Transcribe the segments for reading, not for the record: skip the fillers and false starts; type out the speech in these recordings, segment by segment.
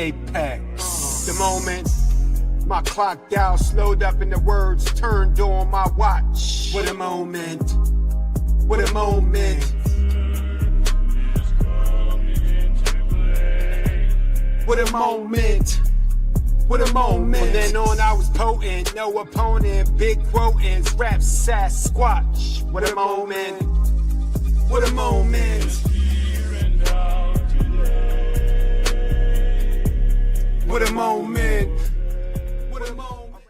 apex. The moment my clock dial slowed up and the words turned on my watch. What a moment. What a moment. What a moment. What a moment. From then on I was potent, no opponent, big quotings, rap, sass, squatch. What a moment. What a moment. What a moment. What a moment.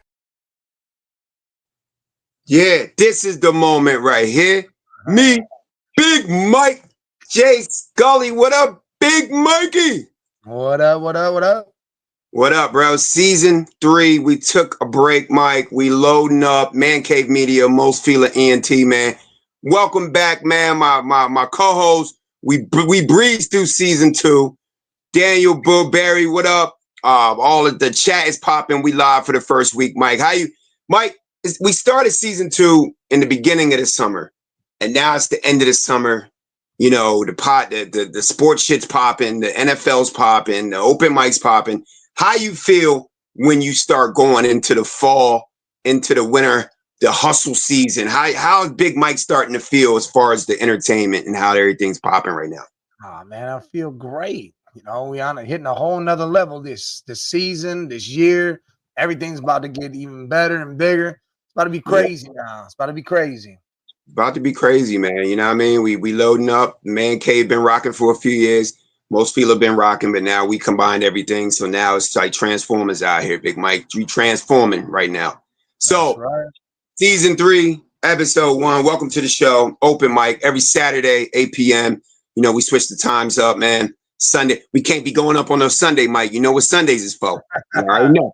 Yeah, this is the moment right here. Me, Big Mike J. Scully. What up, Big Mikey? What up, what up, what up? What up, bro? Season 3. We took a break, Mike. We loading up. Man Cave Media, Most Fila ENT, man. Welcome back, man. My co-host. We breezed through season 2. Daniel Burberry, what up? All of the chat is popping. We live for the first week, Mike. Mike? We started season 2 in the beginning of the summer, and now it's the end of the summer. You know, the sports shit's popping, the NFL's popping, the open mics popping. How you feel when you start going into the fall, into the winter, the hustle season? How is Big Mike starting to feel as far as the entertainment and how everything's popping right now? Oh man, I feel great. You know, we on hitting a whole nother level this season, this year. Everything's about to get even better and bigger. It's about to be crazy now. It's about to be crazy. About to be crazy, man. You know what I mean? We loading up. Man Cave been rocking for a few years. Most people have been rocking, but now we combined everything. So now it's like Transformers out here, Big Mike. We transforming right now. So right. Season 3, episode 1. Welcome to the show. Open mic every Saturday, 8 p.m. You know, we switch the times up, man. Sunday. We can't be going up on no Sunday, Mike. You know what Sundays is for. You already know.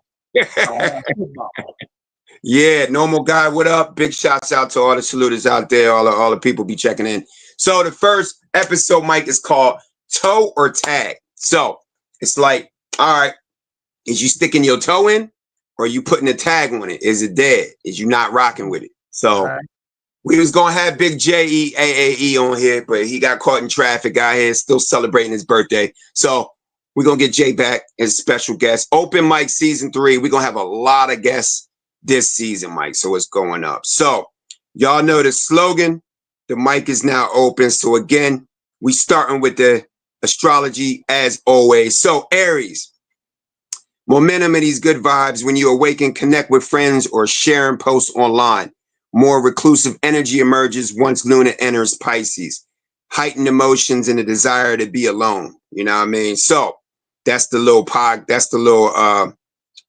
Yeah, normal guy. What up? Big shouts out to all the saluters out there. All the people be checking in. So the first episode, Mike, is called Toe or Tag. So it's like, all right, is you sticking your toe in, or you putting a tag on it? Is it dead? Is you not rocking with it? So we was gonna have Big JEAAE on here, but he got caught in traffic out here, still celebrating his birthday. So we're gonna get Jay back as a special guest. Open mic season 3. We're gonna have a lot of guests this season, Mike. So it's going up. So y'all know the slogan. The mic is now open. So again, we starting with the astrology as always. So Aries, momentum and these good vibes when you awaken, connect with friends, or sharing posts online. More reclusive energy emerges once Luna enters Pisces. Heightened emotions and a desire to be alone. You know what I mean? So that's the little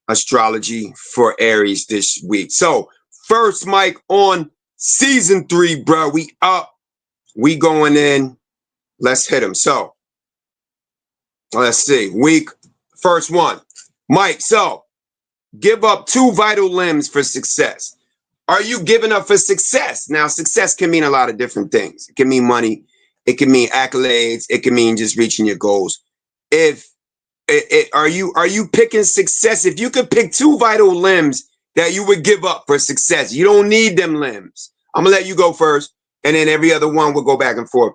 astrology for Aries this week. So first, Mike, on season 3, bro, we up. We going in. Let's hit him. So let's see. First one. Mike, so give up 2 vital limbs for success. Are you giving up for success? Now, success can mean a lot of different things. It can mean money. It can mean accolades. It can mean just reaching your goals. Are you picking success? If you could pick 2 vital limbs that you would give up for success, you don't need them limbs. I'm gonna let you go first, and then every other one will go back and forth.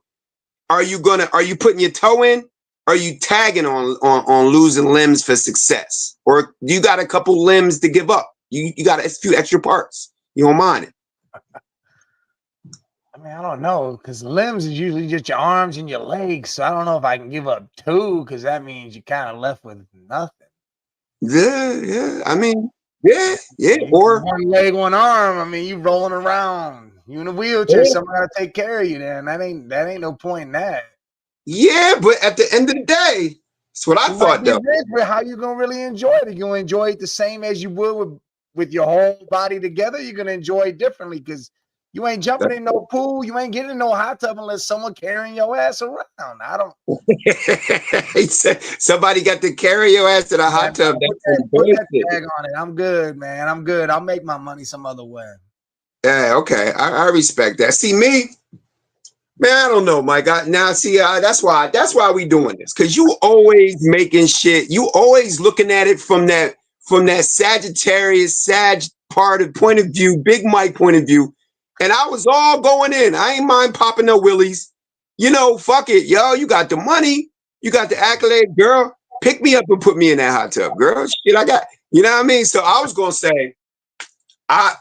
Are you putting your toe in? Are you tagging on losing limbs for success? Or you got a couple limbs to give up? You got a few extra parts. You don't mind it? I mean, I don't know, because limbs is usually just your arms and your legs. So I don't know if I can give up 2, because that means you're kind of left with nothing. Yeah. I mean, yeah. Or 1 leg, 1 arm. I mean, you rolling around. You in a wheelchair. Somebody got to take care of you. Then that ain't no point in that. Yeah, but at the end of the day, that's what I thought, though. How you gonna really enjoy it? Are you gonna enjoy it the same as you would with your whole body together? You're gonna enjoy it differently, because you ain't jumping in no pool. You ain't getting in no hot tub unless someone carrying your ass around. I don't. He said somebody got to carry your ass to the hot tub. Put that tag on it. I'm good, man. I'm good. I'll make my money some other way. Yeah, okay. I respect that. See, me, man, I don't know, Mike. That's why we doing this. Because you always making shit. You always looking at it from that Sagittarius, point of view, Big Mike point of view. And I was all going in. I ain't mind popping no willies. You know, fuck it, yo. You got the money. You got the accolade, girl. pick me up and put me in that hot tub, girl. Shit, I got, you know what I mean? So I was gonna say, I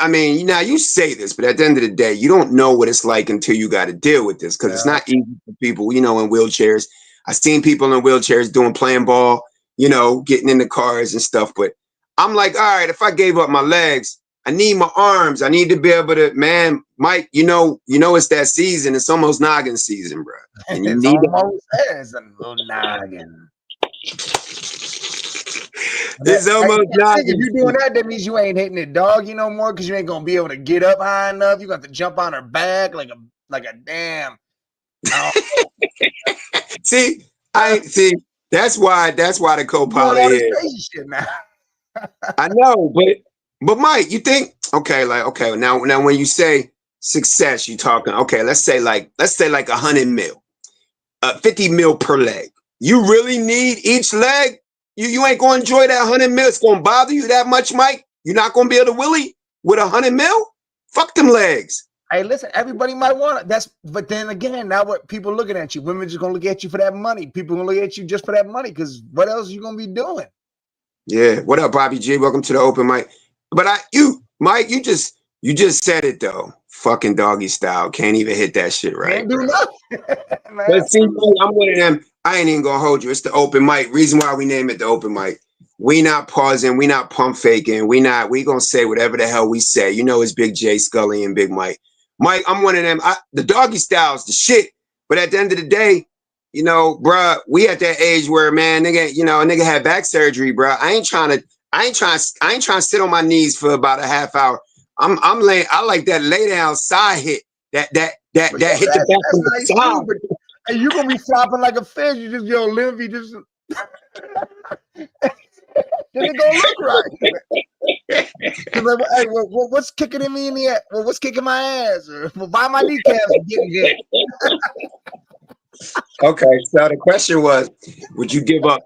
mean, you know, you say this, but at the end of the day, you don't know what it's like until you got to deal with this because it's not easy for people, you know, in wheelchairs. I've seen people in wheelchairs playing ball, you know, getting in the cars and stuff. But I'm like, all right, if I gave up my legs, I need my arms. I need to be able to, man, Mike, you know, it's that season. It's almost noggin season, bro. And you It's need almost there's a little noggin. It's almost noggin. If you're doing that, that means you ain't hitting the doggy no more because you ain't gonna be able to get up high enough. You got to jump on her back like a damn. See, that's why the co-pilot is. Shit now. I know, but Mike, you think now when you say success, you talking let's say like 100 mil, 50 mil per leg. You really need each leg. You ain't gonna enjoy that 100 mil. It's gonna bother you that much, Mike. You're not gonna be able to willy with 100 mil. Fuck them legs. Hey, listen, everybody might want it. But then again, now what people looking at you? Women just gonna look at you for that money. People gonna look at you just for that money because what else are you gonna be doing? Yeah. What up, Bobby G? Welcome to the open mic. But Mike, you just said it though. Fucking doggy style. Can't even hit that shit right. Can't do nothing. But see, I'm one of them. I ain't even gonna hold you. It's the open mic. Reason why we name it the open mic. We not pausing. We not pump faking. We gonna say whatever the hell we say. You know, it's Big J Scully and Big Mike. Mike, I'm one of them. The doggy style's the shit. But at the end of the day, you know, bruh, we at that age where, man, nigga, you know, a nigga had back surgery, bruh. I ain't trying to sit on my knees for about a half hour. I'm laying. I like that lay down side hit. That hit the back from the side. But, hey, you gonna be flopping like a fish. You just Limpy just. Then it gonna look right. Hey, what's kicking in me in the ass? Well, what's kicking my ass? Or why my kneecaps getting hit? Okay, so the question was, would you give up?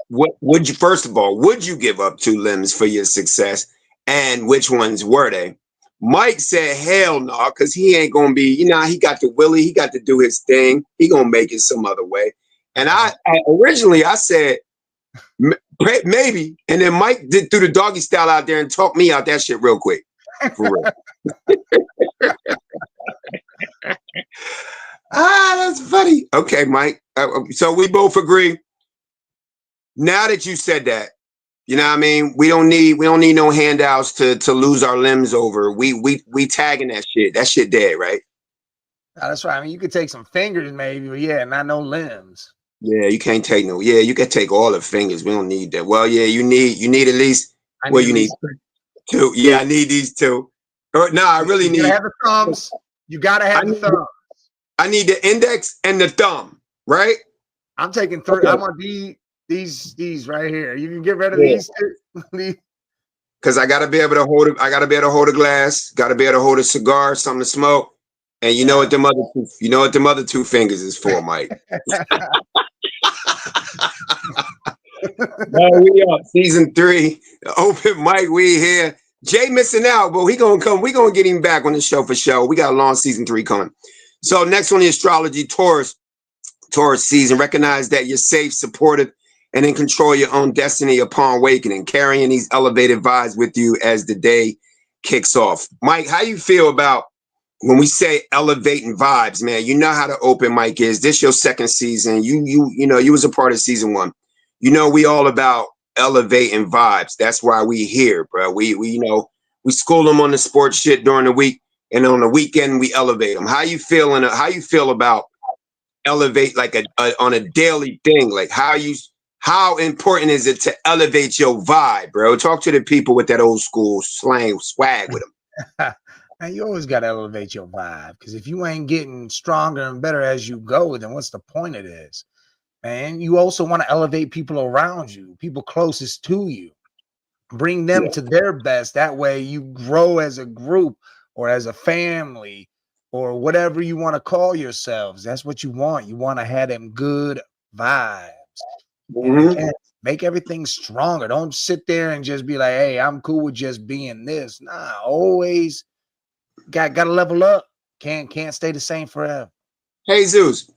First of all, would you give up 2 limbs for your success? And which ones were they? Mike said, hell no, because he ain't gonna be, you know, he got the willy, he got to do his thing. He gonna make it some other way. And I originally said maybe, and then Mike did threw the doggy style out there and talked me out that shit real quick. For real. That's funny. Okay, Mike. So we both agree. Now that you said that, you know what I mean? We don't need no handouts to lose our limbs over. We tagging that shit. That shit dead, right? Oh, that's right. I mean, you could take some fingers maybe, but yeah, not no limbs. Yeah, you can't take no. Yeah, you can take all the fingers. We don't need that. Well, yeah, you need at least. You need 2. Yeah, I need these 2. I really need. You gotta have the thumbs. You gotta have the thumbs. I need the index and the thumb, right? I'm taking 3. Okay. I want these right here. You can get rid of these 2. Because I gotta be able to hold it. I gotta be able to hold a glass. Gotta be able to hold a cigar, something to smoke. And you know what them other 2 fingers is for, Mike. We are season 3, open mic. We here. Jay missing out, but we gonna come. We gonna get him back on the show for sure. We got a long season 3 coming. So next on the astrology, Taurus season. Recognize that you're safe, supportive, and in control of your own destiny upon awakening. Carrying these elevated vibes with you as the day kicks off. Mike, how you feel about when we say elevating vibes, man? You know how the open mic is. This your 2nd season. You know you was a part of season 1. You know we all about elevating vibes. That's why we here, bro. We you know we school them on the sports shit during the week, and on the weekend we elevate them. How you feeling? How you feel about elevate like on a daily thing? Like how important is it to elevate your vibe, bro? Talk to the people with that old school slang swag with them. And you always got to elevate your vibe, because if you ain't getting stronger and better as you go, then what's the point of this? Man, you also want to elevate people around you, people closest to you. Bring them to their best. That way you grow as a group or as a family or whatever you want to call yourselves. That's what you want. You want to have them good vibes. Mm-hmm. Make everything stronger. Don't sit there and just be like, hey, I'm cool with just being this. Nah, always got to level up. Can't stay the same forever. Hey, Zeus,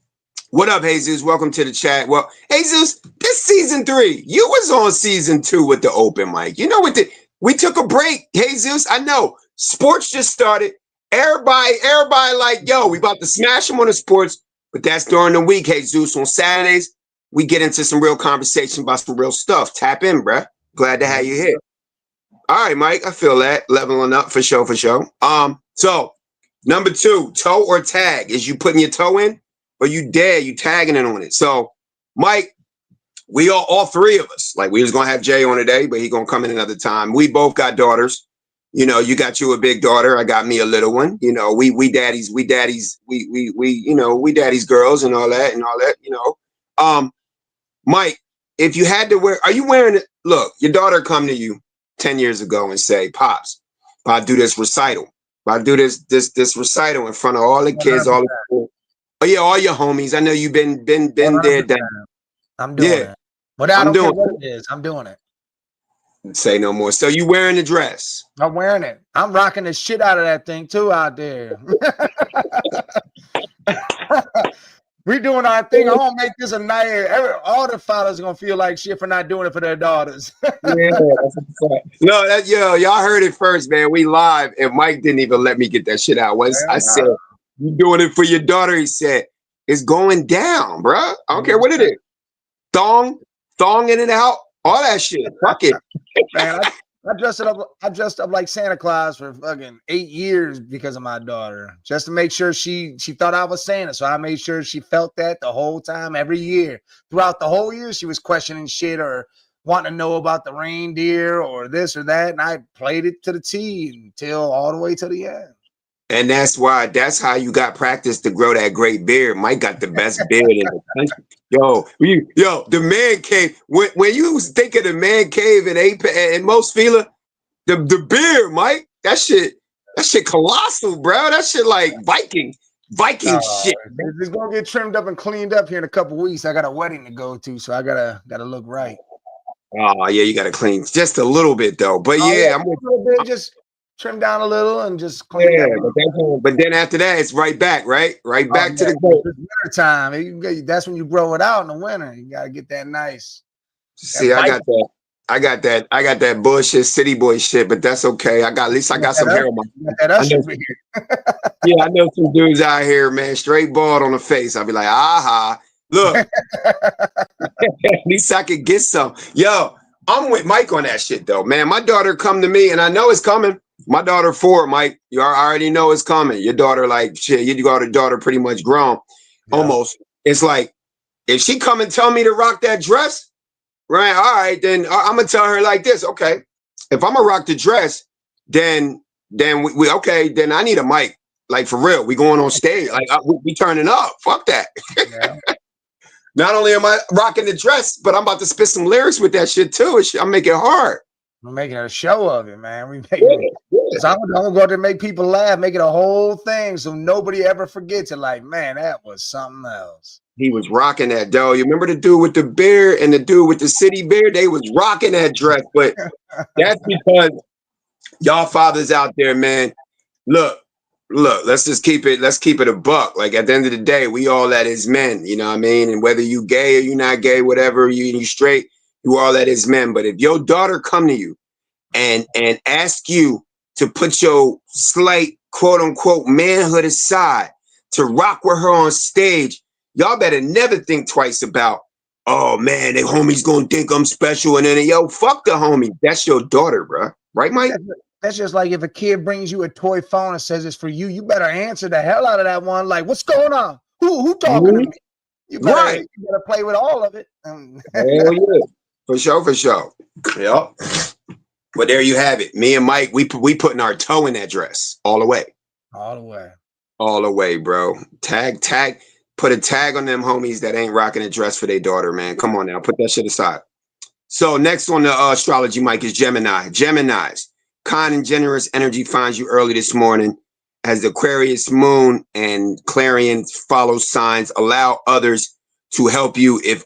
What up, Jesus? Welcome to the chat. Well, Jesus, this season 3. You was on season 2 with the open mic. You know what? We took a break, Jesus. I know. Sports just started. Everybody like, yo, we about to smash them on the sports, but that's during the week, Jesus. On Saturdays, we get into some real conversation about some real stuff. Tap in, bruh. Glad to have you here. All right, Mike. I feel that. Leveling up for sure, for sure. So number 2, toe or tag. Is you putting your toe in? Or you tagging it on it. So, Mike, we all 3 of us, like we was gonna have Jay on today, but he gonna come in another time. We both got daughters. You know, you got you a big daughter. I got me a little one. You know, we daddies girls and all that. You know, Mike, if you had to wear, are you wearing it? Look, your daughter come to you 10 years ago and say, "Pops, if I do this recital, if I do this recital in front of all the kids, all the." Oh yeah, all your homies. I know you've been there. I'm doing it. But I don't care what it is. I'm doing it. Say no more. So you wearing the dress? I'm wearing it. I'm rocking the shit out of that thing too out there. We doing our thing. I'm gonna make this a night. All the fathers are gonna feel like shit for not doing it for their daughters. Yeah, no, y'all heard it first, man. We live, and Mike didn't even let me get that shit out. Once I said, "You doing it for your daughter?" He said, "It's going down, bro. I don't care what it is. Thong in and out, all that shit. Fuck it." Man, I dressed up like Santa Claus for fucking 8 years because of my daughter, just to make sure she thought I was Santa. So I made sure she felt that the whole time, every year. Throughout the whole year, she was questioning shit or wanting to know about the reindeer or this or that, and I played it to the T until all the way to the end. And that's how you got practice to grow that great beard. Mike got the best beard in the country. Yo, the man cave. When you think of the man cave in Most Fila, the beard, Mike, that shit colossal, bro. That shit like Viking shit. It's gonna get trimmed up and cleaned up here in a couple weeks. I got a wedding to go to, so I gotta look right. Oh yeah, you gotta clean just a little bit though. But I'm just trim down a little and just clean it up. But then after that, it's right back, right? Right back to the goal. It's winter time. That's when you grow it out in the winter. You gotta get that nice. See, I got that bullshit city boy shit, but that's okay. At least I got some hair on my Yeah, I know some dudes out here, man, straight bald on the face. I'll be like, aha. Look. At least I could get some. Yo, I'm with Mike on that shit though, man. My daughter come to me and I know it's coming. My daughter 4, Mike, you already know it's coming. Your daughter, like, shit, you got a daughter pretty much grown, almost. It's like, if she come and tell me to rock that dress, right, all right, then I'm going to tell her like this, okay, if I'm going to rock the dress, then we okay, then I need a mic, like, for real. We going on stage, like, we turning up. Fuck that. Yeah. Not only am I rocking the dress, but I'm about to spit some lyrics with that shit, too. I'm making it hard. We're making a show of it, man. I'm gonna go out there and make people laugh, make it a whole thing so nobody ever forgets it. Like, man, that was something else. He was rocking that, though. You remember the dude with the beard and the dude with the city beard? They was rocking that dress, but that's because y'all fathers out there, man. Look, let's keep it a buck. Like, at the end of the day, we all that is men, you know what I mean? And whether you gay or you not gay, whatever, you straight, you all that is men. But if your daughter come to you and ask you to put your slight quote unquote manhood aside to rock with her on stage, y'all better never think twice about, oh man, the homie's gonna think I'm special. And then yo, fuck the homie. That's your daughter, bro. Right, Mike? That's just like if a kid brings you a toy phone and says it's for you, you better answer the hell out of that one. Like, what's going on? Who talking to me? You better play with all of it. Hell yeah. For sure. Yep. Well, there you have it. Me and Mike, we putting our toe in that dress all the way. All the way, bro. Tag. Put a tag on them homies that ain't rocking a dress for their daughter, man. Come on now, put that shit aside. So next on the astrology mic is Gemini. Geminis, kind and generous energy finds you early this morning. As the Aquarius moon and Clarion follow signs, allow others to help you if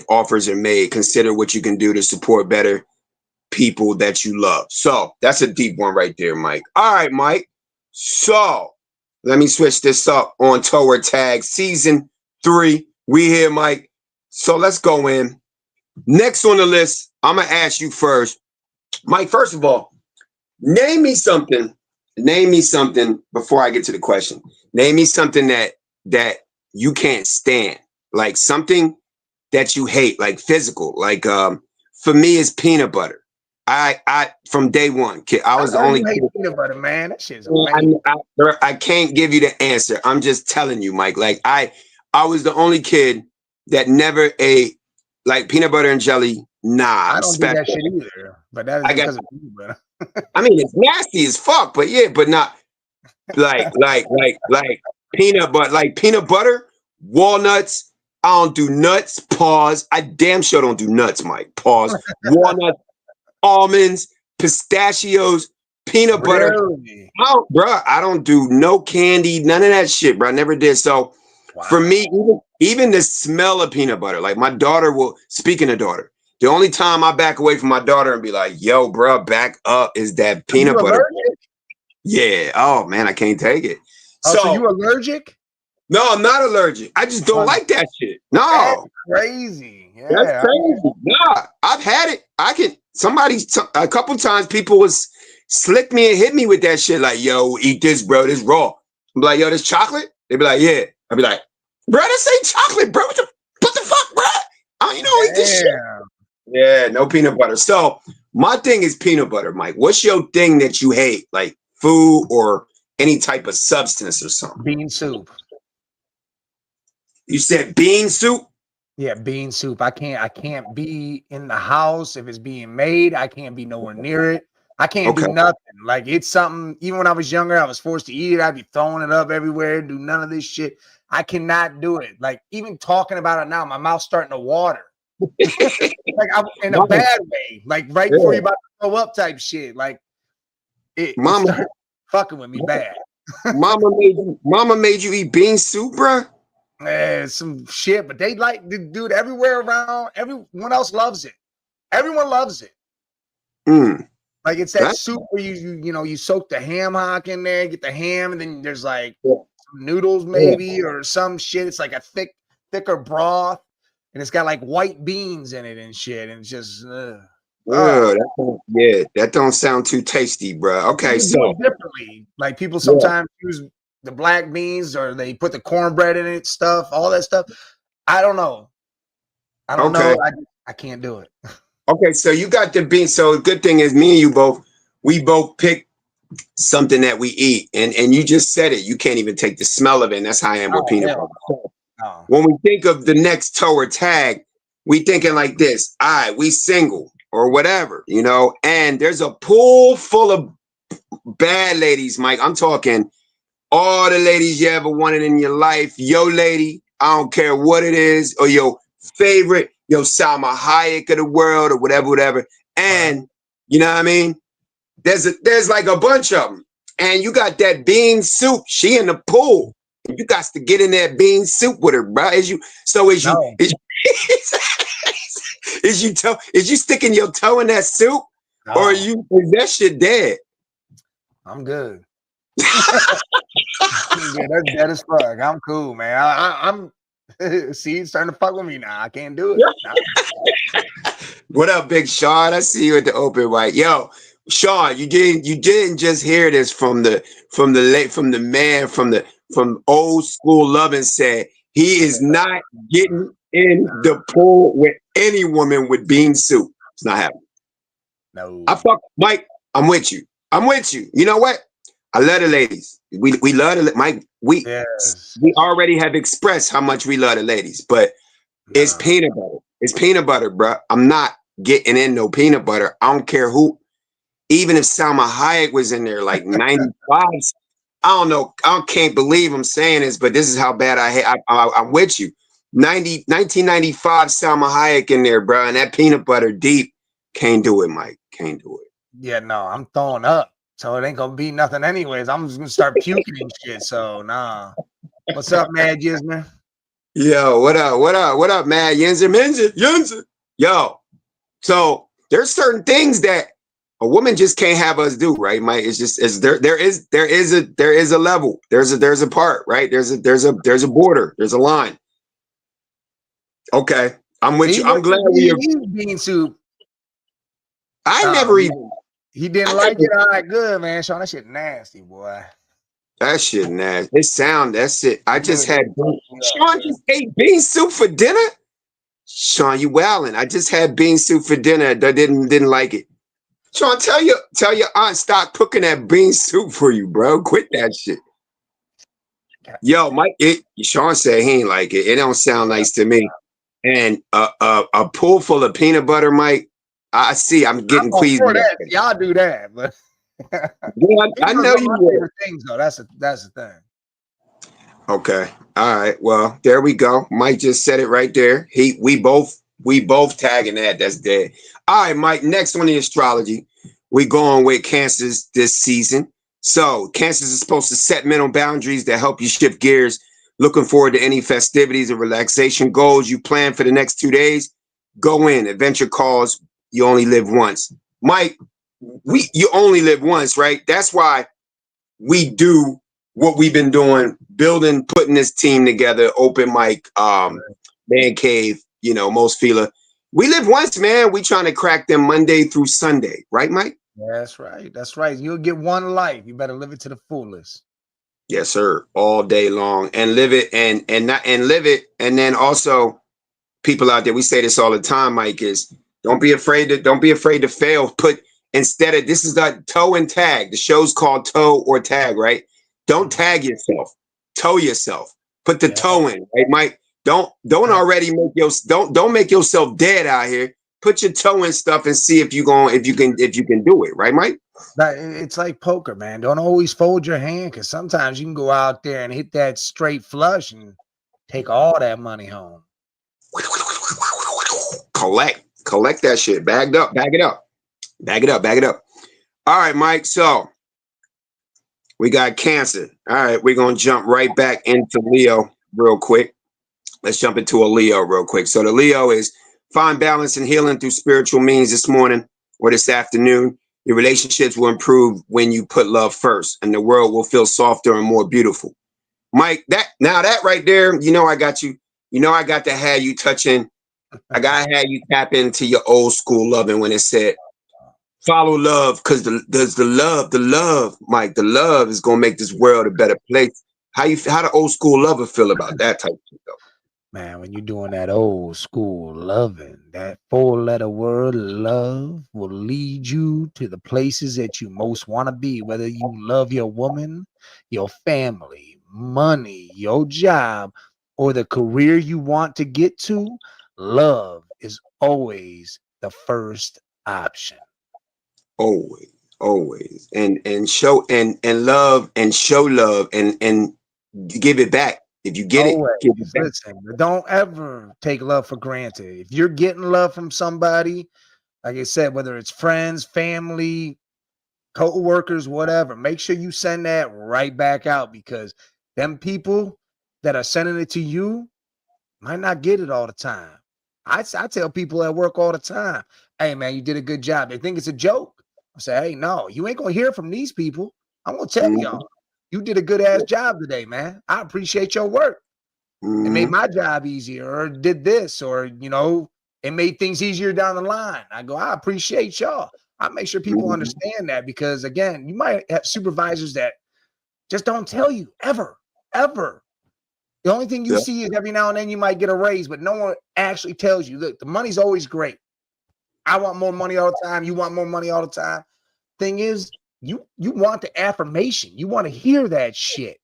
offers are made. Consider what you can do to support better people that you love. So that's a deep one right there, Mike. All right, Mike. So let me switch this up on toe or tag. Season 3. We here, Mike. So let's go in. Next on the list, I'm gonna ask you first, Mike. First of all, name me something. Name me something before I get to the question. Name me something that you can't stand, like something that you hate, like physical. Like for me, it's peanut butter. I from day one, kid. I was the only hate kid. peanut butter, man. That shit's I can't give you the answer. I'm just telling you, Mike. Like I was the only kid that never ate like peanut butter and jelly. Nah, I I'm don't do that special. shit either. But that is I got- because of peanut butter. I mean, it's nasty as fuck, but yeah, but not like peanut butter, like peanut butter, walnuts. I don't do nuts. Pause. I damn sure don't do nuts, Mike. Pause. Walnuts, almonds, pistachios, peanut butter. Really? I don't do no candy, none of that shit, bro. I never did. So Wow. for me, even the smell of peanut butter, like my daughter will, speaking of daughter, the only time I back away from my daughter and be like, yo, bro, back up is that peanut you butter. allergic? Yeah. Oh man, I can't take it. Oh, so you allergic? No, I'm not allergic. I just don't like that shit. No. That's crazy. Yeah. That's crazy. Nah, I've had it. A couple times people was slick me and hit me with that shit. Like, yo, eat this, bro. This raw. I'm like, yo, this chocolate? They be like, yeah. I'd be like, bro, this ain't chocolate, bro. What the fuck, bro? You know, eat this shit. Yeah, no peanut butter. So my thing is peanut butter, Mike. What's your thing that you hate? Like food or any type of substance or something? Bean soup. You said bean soup? Yeah, bean soup. I can't be in the house if it's being made. I can't be nowhere near it. I can't do nothing. Like it's something, even when I was younger, I was forced to eat it. I'd be throwing it up everywhere, do none of this shit. I cannot do it. Like even talking about it now, my mouth's starting to water. Like I'm in a bad way. Like right before you're about to throw up type shit. Like it started fucking with me bad. Mama made you eat bean soup, bro? Some shit, but they like the dude everywhere around. Everyone else loves it. Everyone loves it. Like it's that soup where you soak the ham hock in there, get the ham, and then there's like some noodles maybe or some shit. It's like a thicker broth, and it's got like white beans in it and shit, and it's just that don't sound too tasty, bro. Okay, so differently. Like people sometimes use the black beans or they put the cornbread in it, all that stuff. I don't know. I can't do it. Okay, so you got the beans. So the good thing is me and you we both pick something that we eat. And you just said it. You can't even take the smell of it. And that's how I am with peanut butter. When we think of the next toe or tag, we thinking like this. All right, we single or whatever, and there's a pool full of bad ladies, Mike. I'm talking all the ladies you ever wanted in your life, yo lady, I don't care what it is, or your favorite, your Salma Hayek of the world, or whatever. And you know what I mean? There's like a bunch of them. And you got that bean soup. She in the pool. You got to get in that bean soup with her, bro. Is you sticking your toe in that soup? No. Or is that shit dead? I'm good. Yeah, that's dead as fuck. I'm cool, man. I'm see, it's starting to fuck with me now. I can't do it. What up, Big Sean? I see you at the open mic. Yo, Sean, you didn't just hear this from old school Lovin' said he is not getting in the pool with any woman with bean soup. It's not happening. No. Mike, I'm with you. You know what? I love the ladies. We love the Mike. We already have expressed how much we love the ladies, but it's peanut butter. It's peanut butter, bro. I'm not getting in no peanut butter. I don't care who. Even if Salma Hayek was in there, like 95. I don't know. I can't believe I'm saying this, but this is how bad I hate. I'm with you. 1995 Salma Hayek in there, bro, and that peanut butter deep. Can't do it, Mike. Can't do it. Yeah, no, I'm throwing up. So it ain't gonna be nothing anyways. I'm just gonna start puking and shit. So nah. What's up, Mad Yinzer? Yo, what up, Mad Yinzer? Yo. So there's certain things that a woman just can't have us do, right, Mike? It's just there is a level. There's a part, right? There's a border, there's a line. Okay, I'm with He you. I'm went to glad we. eat bean soup. I Oh, never even. he didn't I like never, it. All right, good, man. Sean, that shit nasty, boy. that shit nasty. It sound. That's it. I just Really had. fucked me up, Sean man. just ate bean soup for dinner. Sean, you wildin'. I just had bean soup for dinner. I didn't like it. Sean, tell your aunt stop cooking that bean soup for you, bro. Quit that shit. Yo, Mike, Sean said he ain't like it. It don't sound nice to me. And a pool full of peanut butter, Mike. I see. I'm I'm getting all queasy. for that. Y'all do that, but Yeah, I know one of you my will. favorite things, though. That's the thing. Okay. All right. Well, there we go. Mike just said it right there. We both tagging that. That's dead. All right, Mike. Next on the astrology, we going with Cancers this season. So Cancers is supposed to set mental boundaries that help you shift gears. Looking forward to any festivities or relaxation goals you plan for the next 2 days. Go in. Adventure calls. You only live once. Mike, you only live once, right? That's why we do what we've been doing, building, putting this team together, open mic, man cave, most feeler. We live once, man. We trying to crack them Monday through Sunday, right, Mike? That's right. That's right. You'll get one life. You better live it to the fullest. Yes, sir. All day long and live it and not and live it. And then also people out there, we say this all the time, Mike, is don't be afraid to fail. Put instead of this is the toe and tag. The show's called toe or tag, right? Don't tag yourself, toe yourself. Put the toe in, right, Mike? Don't already make don't make yourself dead out here. Put your toe in stuff and see if you can do it, right, Mike? It's like poker, man. Don't always fold your hand because sometimes you can go out there and hit that straight flush and take all that money home. Collect that shit. Bagged up, bag it up. Bag it up, bag it up. All right, Mike. So we got Cancer. All right, we're gonna jump right back into Leo real quick. Let's jump into a Leo real quick. So the Leo is find balance and healing through spiritual means this morning or this afternoon. Your relationships will improve when you put love first, and the world will feel softer and more beautiful. Mike, that right there, I got you. I got to have you touching. I got to have you tap into your old school loving when it said, follow love, because the love, Mike, the love is gonna make this world a better place. How the old school lover feel about that type of shit though? Man, when you're doing that old school loving, that 4-letter word love will lead you to the places that you most want to be, whether you love your woman, your family, money, your job, or the career you want to get to. Love is always the first option. Always. And show and love and show love and give it back. If you get it, give it back. Listen, don't ever take love for granted. If you're getting love from somebody, like I said, whether it's friends, family, co-workers, whatever, make sure you send that right back out because them people that are sending it to you might not get it all the time. I tell people at work all the time, hey, man, you did a good job. They think it's a joke. I say, hey, no, you ain't going to hear from these people. I'm going to tell y'all. You did a good ass job today, man. I appreciate your work. It made my job easier, or did this, or it made things easier down the line. I go, I appreciate y'all. I make sure people understand that because again, you might have supervisors that just don't tell you ever. The only thing you see is every now and then you might get a raise, but no one actually tells you, look, the money's always great. I want more money all the time. You want more money all the time. Thing is, you want the affirmation. You want to hear that shit.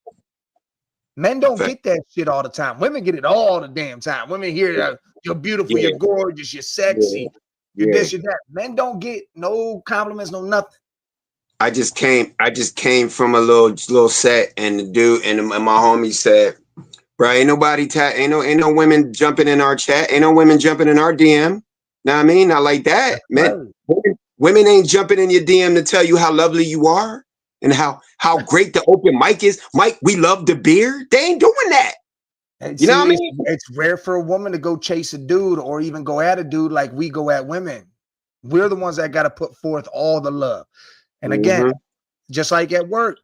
Men don't get that shit all the time. Women get it all the damn time. Women hear that you're beautiful, you're gorgeous, you're sexy, you're this, you're that. Men don't get no compliments, no nothing. I just came from a little set, and the dude and my homie said, bro, ain't no women jumping in our chat, ain't no women jumping in our DM. Know what I mean? Not like that, man. Women ain't jumping in your DM to tell you how lovely you are and how great the open mic is. Mike, we love the beer. They ain't doing that. And you know what I mean? It's rare for a woman to go chase a dude or even go at a dude like we go at women. We're the ones that got to put forth all the love. And again, just like at work,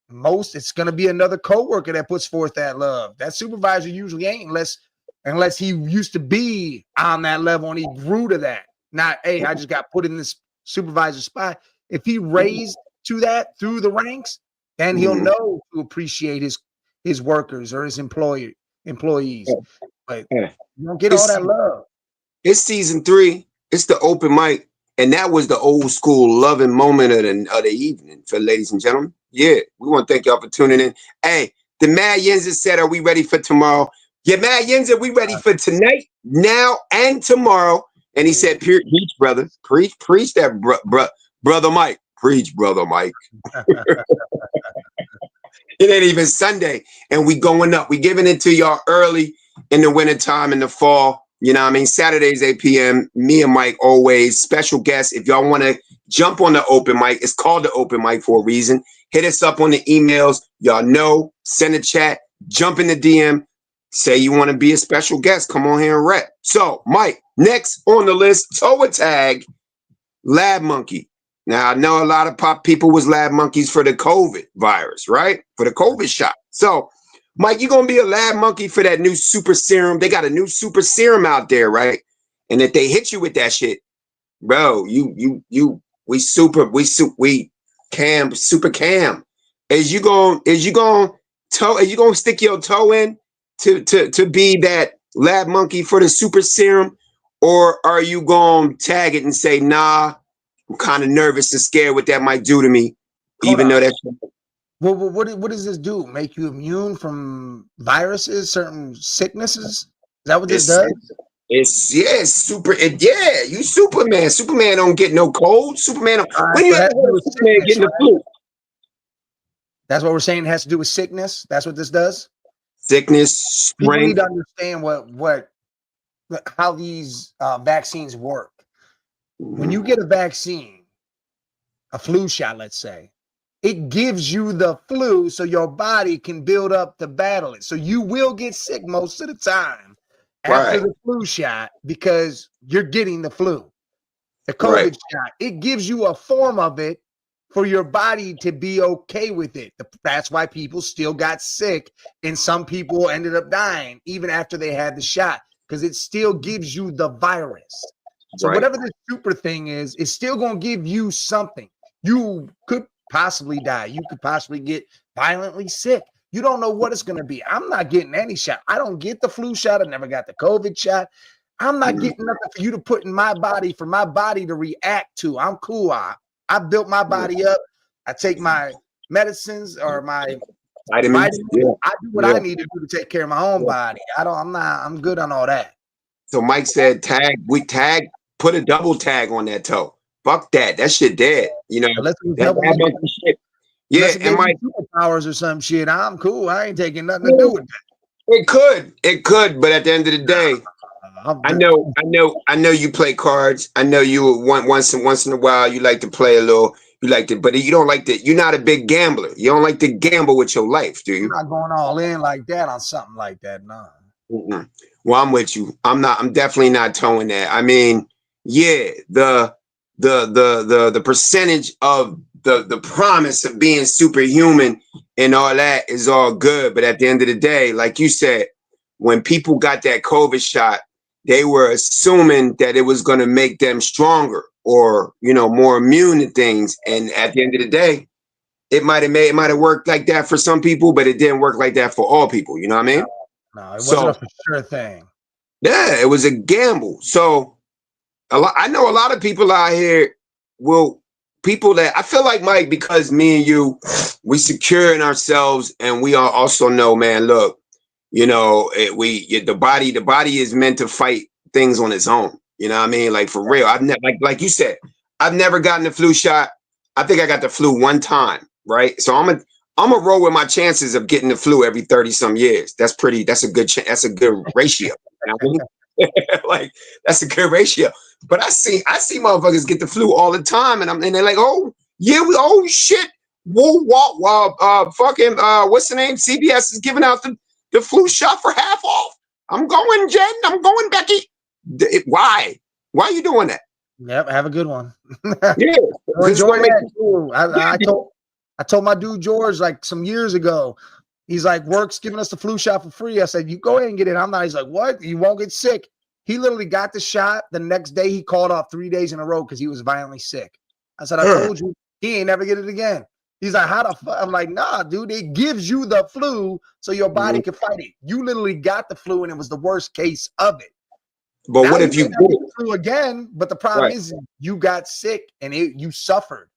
it's going to be another coworker that puts forth that love. That supervisor usually ain't unless unless he used to be on that level and he grew to that. Not, hey, I just got put in this supervisor spot. If he raised to that through the ranks, then he'll know to appreciate his workers or his employees. But you don't get all that love. It's season 3. It's the open mic, and that was the old school loving moment of the evening for ladies and gentlemen. Yeah, we want to thank y'all for tuning in. Hey, the Mad Yenza said, "Are we ready for tomorrow?" Yeah, Mad Yenza, we ready for tonight, now, and tomorrow. And he said, "Preach, brother, preach that, brother Mike, preach, brother Mike." It ain't even Sunday, and we going up. We giving it to y'all early in the wintertime, in the fall. You know what I mean? Saturdays, 8 p.m. Me and Mike always. Special guests. If y'all want to jump on the open mic, it's called the open mic for a reason. Hit us up on the emails. Y'all know. Send a chat. Jump in the DM. Say you want to be a special guest. Come on here and rap. So, Mike, next on the list, toe tag, Lab Monkey. Now, I know a lot of people was lab monkeys for the COVID virus, right? For the COVID shot. So, Mike, you're going to be a lab monkey for that new super serum. They got a new super serum out there, right? And if they hit you with that shit, bro, super cam. Is you gonna stick your toe in to be that lab monkey for the super serum? Or are you going to tag it and say, nah, I'm kind of nervous and scared what that might do to me, even though that's... Well, what does this do? Make you immune from viruses, certain sicknesses? Is that what this does? You Superman. Superman don't get no cold. Superman, when you ever heard of Superman getting the flu? That's what we're saying. It has to do with sickness. That's what this does. Sickness, strength. People need to understand how these vaccines work. When you get a vaccine, a flu shot, let's say, it gives you the flu so your body can build up to battle it. So you will get sick most of the time after the flu shot because you're getting the flu. The COVID shot, it gives you a form of it for your body to be okay with it. That's why people still got sick, and some people ended up dying even after they had the shot, because it still gives you the virus. So whatever this super thing is, it's still going to give you something. You could possibly die. You could possibly get violently sick. You don't know what it's going to be. I'm not getting any shot. I don't get the flu shot. I never got the COVID shot. I'm not getting nothing for you to put in my body, for my body to react to. I'm cool. I built my body up. I take my medicines or my vitamins. I do what I need to do to take care of my own body. I'm good on all that. So Mike said, put a double tag on that toe. Fuck that. That shit dead. You know, shit. Yeah, and Mike, superpowers or some shit. I'm cool. I ain't taking nothing to do with that. It could, but at the end of the day, I know you play cards. I know you once in a while you like to play a little. You like to, but you don't like to. You're not a big gambler. You don't like to gamble with your life, do you? I'm not going all in like that on something like that. No. Well, I'm with you. I'm definitely not towing that. I mean, yeah, the percentage of the promise of being superhuman and all that is all good, but at the end of the day, like you said, when people got that COVID shot, they were assuming that it was going to make them stronger or, more immune to things. And at the end of the day, it might have worked like that for some people, but it didn't work like that for all people. You know what I mean? No, it wasn't a for sure thing. Yeah, it was a gamble. So I know a lot of people out here people that I feel like, Mike, because me and you, we secure in ourselves, and we all also know, man, look, the body is meant to fight things on its own. You know what I mean? Like, for real. I've never, like you said, I've never gotten the flu shot. I think I got the flu one time, right? So I'm a roll with my chances of getting the flu every 30 some years. That's a good ratio. You know what I mean? Like, that's a good ratio. But I see motherfuckers get the flu all the time, and they're like, oh yeah, oh shit, fucking what's the name? CBS is giving out the flu shot for half off. I'm going, Jen. I'm going, Becky. Why are you doing that? Yep, have a good one. Yeah, I told my dude George like some years ago, He's like, work's giving us the flu shot for free. I said, you go ahead and get it. I'm not. He's like, what? You won't get sick. He literally got the shot. The next day, he called off 3 days in a row because he was violently sick. I said, I told you, he ain't never get it again. He's like, how the fuck? I'm like, nah, dude, it gives you the flu so your body can fight it. You literally got the flu, and it was the worst case of it. But now what if you get the flu again? But the problem is you got sick and you suffered.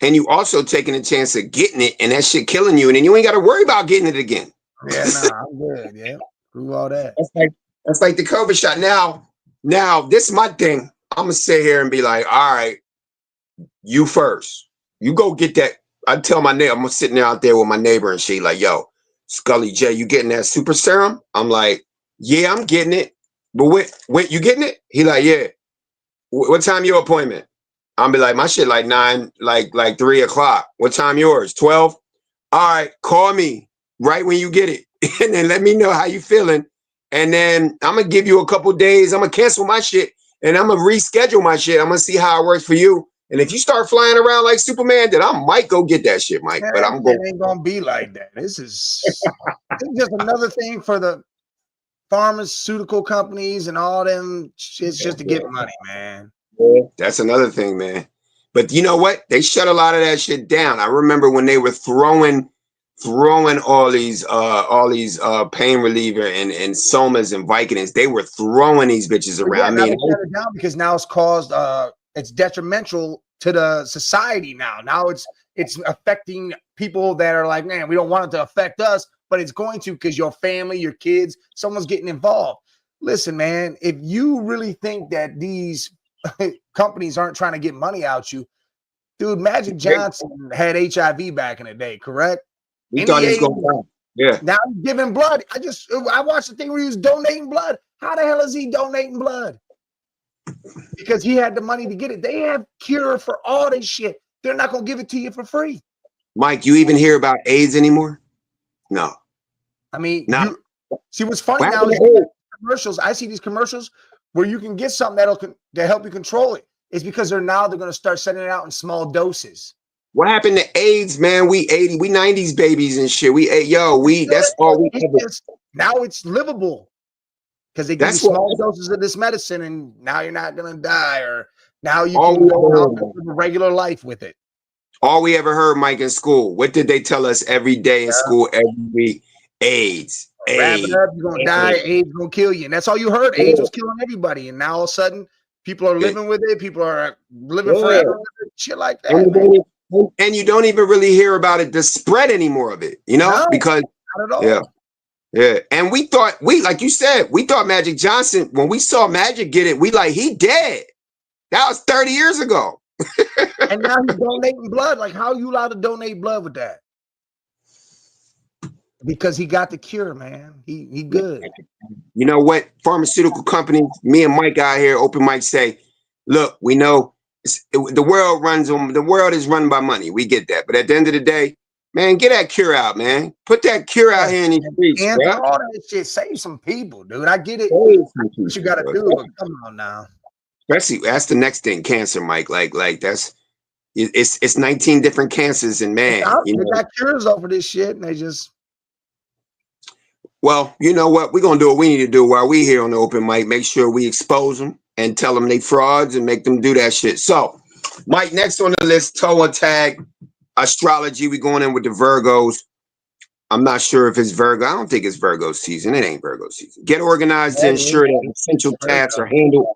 And you also taking a chance of getting it, and that shit killing you, and then you ain't got to worry about getting it again. Yeah, nah, I'm good. Yeah, through all that. That's like the COVID shot. Now, this is my thing. I'm gonna sit here and be like, all right, you first. You go get that. I tell my neighbor, I'm sitting there out there with my neighbor, and she like, yo, Scully J, you getting that super serum? I'm like, yeah, I'm getting it. But wait, you getting it? He like, yeah. What time your appointment? I'm be like, my shit like 9, like 3 o'clock. What time yours? 12? All right, call me right when you get it. And then let me know how you feeling. And then I'm gonna give you a couple days. I'm gonna cancel my shit and I'm gonna reschedule my shit. I'm gonna see how it works for you. And if you start flying around like Superman, then I might go get that shit, Mike. But I'm going. It ain't gonna be like that. This is just another thing for the pharmaceutical companies and all them shit's just to get money, man. That's another thing, man. But you know what? They shut a lot of that shit down. I remember when they were throwing all these pain reliever and somas and Vicodins. They were throwing these bitches around. Yeah, I mean, shut it down because now it's caused it's detrimental to the society now. Now it's affecting people that are like, man, we don't want it to affect us, but it's going to because your family, your kids, someone's getting involved. Listen, man, if you really think that these companies aren't trying to get money out you, dude, Magic Johnson had HIV back in the day, correct? We thought he was going down. Yeah. Now he's giving blood. I watched the thing where he was donating blood. How the hell is he donating blood? Because he had the money to get it. They have cure for all this shit. They're not gonna give it to you for free. Mike, you even hear about AIDS anymore? No. I mean, no. See what's funny now is commercials. I see these commercials where you can get something that'll help you control it. It's because they're going to start sending it out in small doses. What happened to AIDS, man? We 90s babies and shit. That's all we ever. Now it's livable because they give you small doses of this medicine, and now you're not gonna die, or now you can go out and live a regular life with it. All we ever heard, Mike, in school. What did they tell us every day in school? Every week, AIDS. Wrap it up, you're gonna die. AIDS gonna kill you, and that's all you heard. AIDS was killing everybody, and now all of a sudden, people are living with it. People are living forever with it. Shit like that. And you don't even really hear about it, the spread anymore of it, because not at all. Yeah. And we thought, like you said, we thought Magic Johnson, when we saw Magic get it, we like, he dead. That was 30 years ago. And now he's donating blood. Like, how are you allowed to donate blood with that? Because he got the cure, man. He good. You know what? Pharmaceutical companies, me and Mike out here, open mic say, look, we know the world is run by money. We get that. But at the end of the day, man, get that cure out, man. Put that cure out here in these streets. And all that shit, save some people, dude. I get it. What you gotta do, but come on now. Especially that's the next thing, cancer, Mike. Like it's 19 different cancers, and man, they got cures over this shit, and they just. Well, you know what? We're gonna do what we need to do while we here on the open mic. Make sure we expose them and tell them they frauds and make them do that shit. So, Mike, next on the list, toe and tag, astrology. We going in with the Virgos. I'm not sure if it's Virgo. I don't think it's Virgo season. It ain't Virgo season. Get organized to ensure that essential tasks are handled.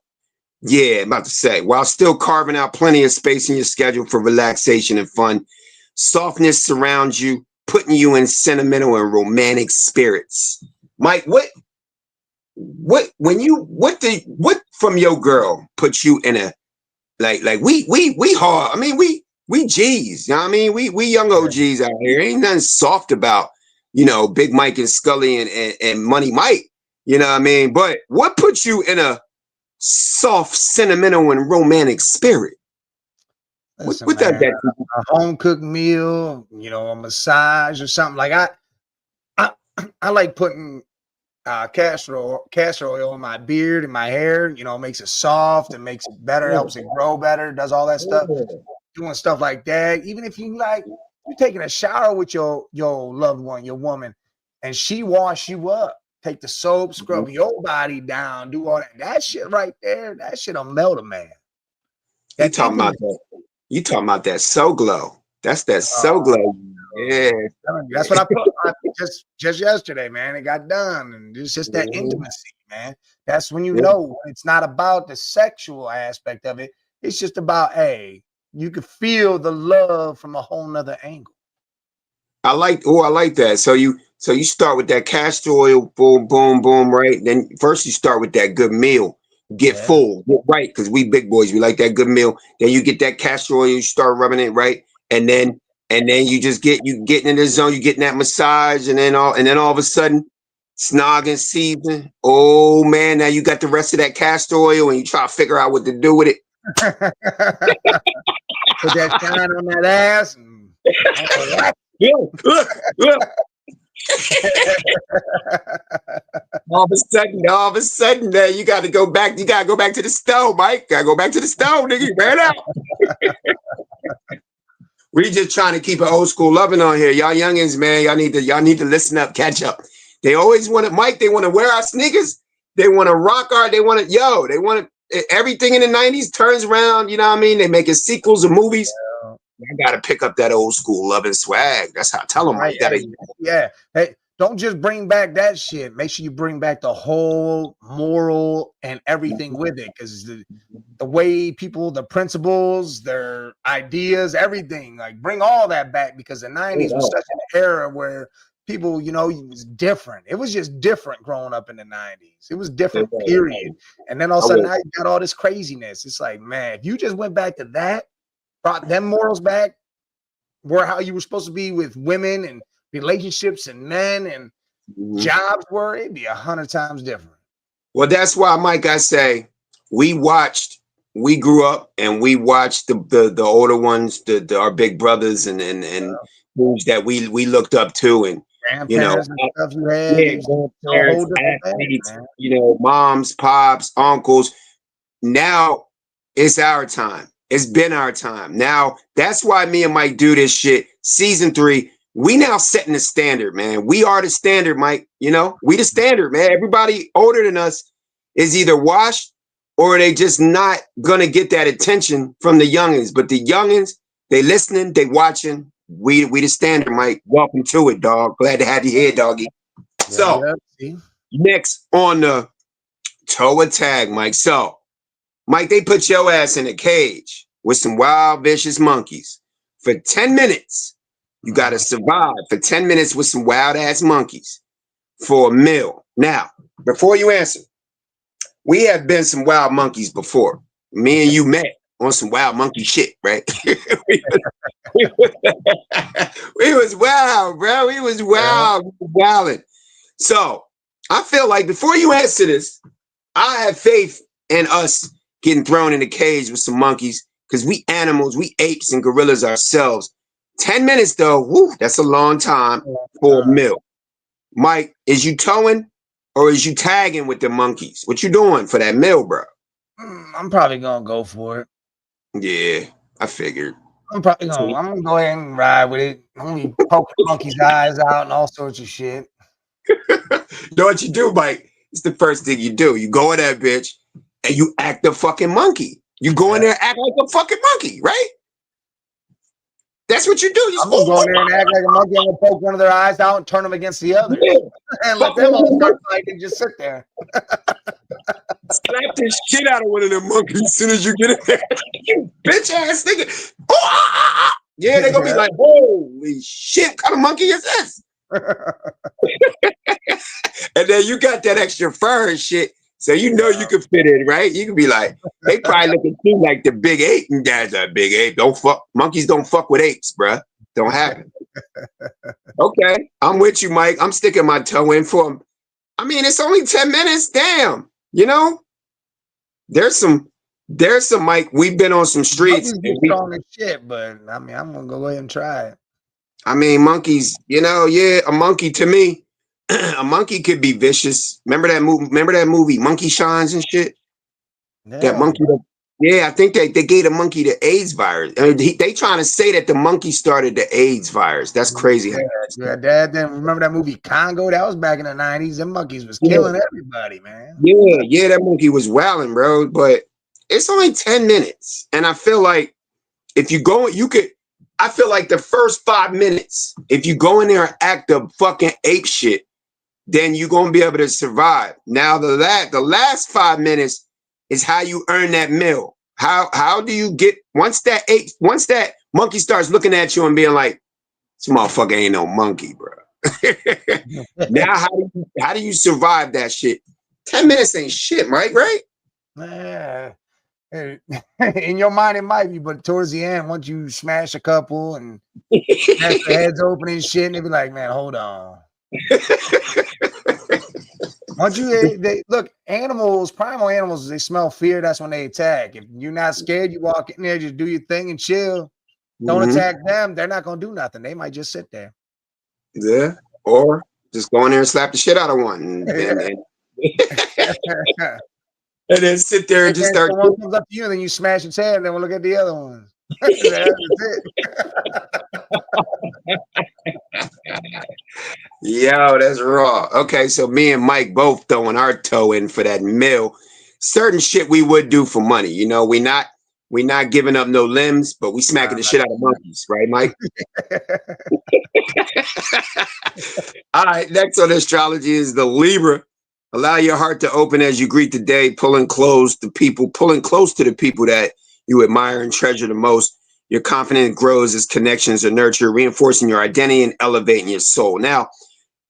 Yeah, I'm about to say, while still carving out plenty of space in your schedule for relaxation and fun. Softness surrounds you, putting you in sentimental and romantic spirits. Mike, what from your girl puts you in a like we hard. I mean, we G's, you know what I mean? We young OGs out here. Ain't nothing soft about, Big Mike and Scully and Money Mike, you know what I mean? But what puts you in a soft, sentimental, and romantic spirit? Listen, what man, a home cooked meal, a massage or something. Like I like putting castor oil in my beard and my hair. Makes it soft and makes it better, helps it grow better, does all that stuff. Doing stuff like that. Even if you like You taking a shower with your loved one, your woman, and she wash you up. Take the soap, scrub your body down, do all that. That shit right there, that shit'll melt a man. You talking about that? You talking about that So Glow? That's that So Glow. Yeah, that's what I put just yesterday, man. It got done, and it's just that intimacy, man. That's when you know it's not about the sexual aspect of it. It's just about, hey, you can feel the love from a whole nother angle. I like that. So you start with that castor oil, boom, boom, boom, right? Then first you start with that good meal. Get full, get right, because we big boys, we like that good meal. Then you get that castor oil, you start rubbing it right, and then you just getting in the zone, you getting that massage, and then all of a sudden, snogging season. Oh man, now you got the rest of that castor oil, and you try to figure out what to do with it. Put that shine on that ass. And look. all of a sudden, you got to go back. You got to go back to the stove, Mike. Got to go back to the stove, nigga. You ran out. We just trying to keep an old school loving on here, y'all youngins, man. Y'all need to listen up, catch up. They always want to, Mike. They want to wear our sneakers. They want to rock our. They want to, everything in the 90s turns around. You know what I mean? They making sequels of movies. I gotta pick up that old school love and swag. That's how I tell them. Right, hey, don't just bring back that shit. Make sure you bring back the whole moral and everything with it, because the way people, the principles, their ideas, everything, like bring all that back, because the 90s was such an era where people, it was different. It was just different growing up in the 90s. It was different, period. And then all of a sudden now you got all this craziness. It's like, man, if you just went back to that, brought them morals back, where how you were supposed to be with women and relationships and men and jobs were, it'd be 100 times different. Well, that's why, Mike, I say we grew up and we watched the older ones, our big brothers and moves that we looked up to, and grandparents and stuff you had, grandparents, athletes, moms, pops, uncles. Now it's our time. It's been our time. Now, that's why me and Mike do this shit. Season 3, we now setting the standard, man. We are the standard, Mike. We the standard, man. Everybody older than us is either washed or they just not gonna get that attention from the youngins. But the youngins, they listening, they watching. We the standard, Mike. Welcome to it, dog. Glad to have you here, doggy. So, next on the Toe Tag, Mike. So, Mike, they put your ass in a cage with some wild, vicious monkeys for 10 minutes. You got to survive for 10 minutes with some wild ass monkeys for a meal. Now, before you answer, we have been some wild monkeys before. Me and you met on some wild monkey shit, right? we was wild, bro. We was wild, wilding. So I feel like before you answer this, I have faith in us getting thrown in a cage with some monkeys, because we animals, we apes and gorillas ourselves. 10 minutes though, woo, that's a long time for a meal. Mike, is you towing or is you tagging with the monkeys? What you doing for that meal, bro? I'm probably gonna go for it. Yeah, I figured. I'm gonna go ahead and ride with it. I'm gonna be poking monkeys' eyes out and all sorts of shit. You know what you do, Mike? It's the first thing you do. You go in that bitch and you act a fucking monkey. You go in there and act like a fucking monkey, right? That's what you do. I'm gonna go in there and act like a monkey. I'm gonna poke one of their eyes out and turn them against the other, and let them all start fighting and just sit there. Slap the shit out of one of them monkeys as soon as you get in there. You bitch ass nigga. Yeah, they're gonna be like, holy shit, what kind of monkey is this? And then you got that extra fur and shit. So you can fit in, right? You can be like, they probably look at you like the big ape, and dad's a big ape. Monkeys don't fuck with apes, bruh. Don't happen. Okay, I'm with you, Mike. I'm sticking my toe in for him. I mean, it's only 10 minutes. Damn, there's some, Mike. We've been on some streets. Strong as shit, but I mean, I'm gonna go ahead and try it. I mean, monkeys. A monkey to me. A monkey could be vicious. Remember that movie? Monkey Shines and shit. Yeah. That monkey Yeah, I think they gave the monkey the AIDS virus. They trying to say that the monkey started the AIDS virus. That's crazy. Yeah, Dad. Then remember that movie Congo? That was back in the 90s. Them monkeys was killing everybody, man. Yeah, that monkey was wilding, bro. But it's only 10 minutes, and I feel like if you go, you could. I feel like the first 5 minutes, if you go in there and act a fucking ape shit, then you're gonna be able to survive. Now the last 5 minutes is how you earn that meal. How do you get once that monkey starts looking at you and being like, this motherfucker ain't no monkey, bro. Now how do you survive that shit? 10 minutes ain't shit, Mike, right? Yeah. In your mind it might be, but towards the end, once you smash a couple and smash the heads open and shit, and they be like, man, hold on. Once they look, animals, primal animals, they smell fear. That's when they attack. If you're not scared, you walk in there, just do your thing and chill. Don't attack them. They're not gonna do nothing. They might just sit there. Yeah, or just go in there and slap the shit out of one, and then sit there and just start. One comes up to you, and then you smash its head, and then we'll look at the other one. That's it. Yo, that's raw. Okay, so me and Mike both throwing our toe in for that meal. Certain shit we would do for money. You know, we not giving up no limbs, but we smacking the shit out of monkeys, right, Mike? All right, next on astrology is the Libra. Allow your heart to open as you greet the day, pulling close to the people that you admire and treasure the most. Your confidence grows as connections are nurtured, reinforcing your identity and elevating your soul. Now,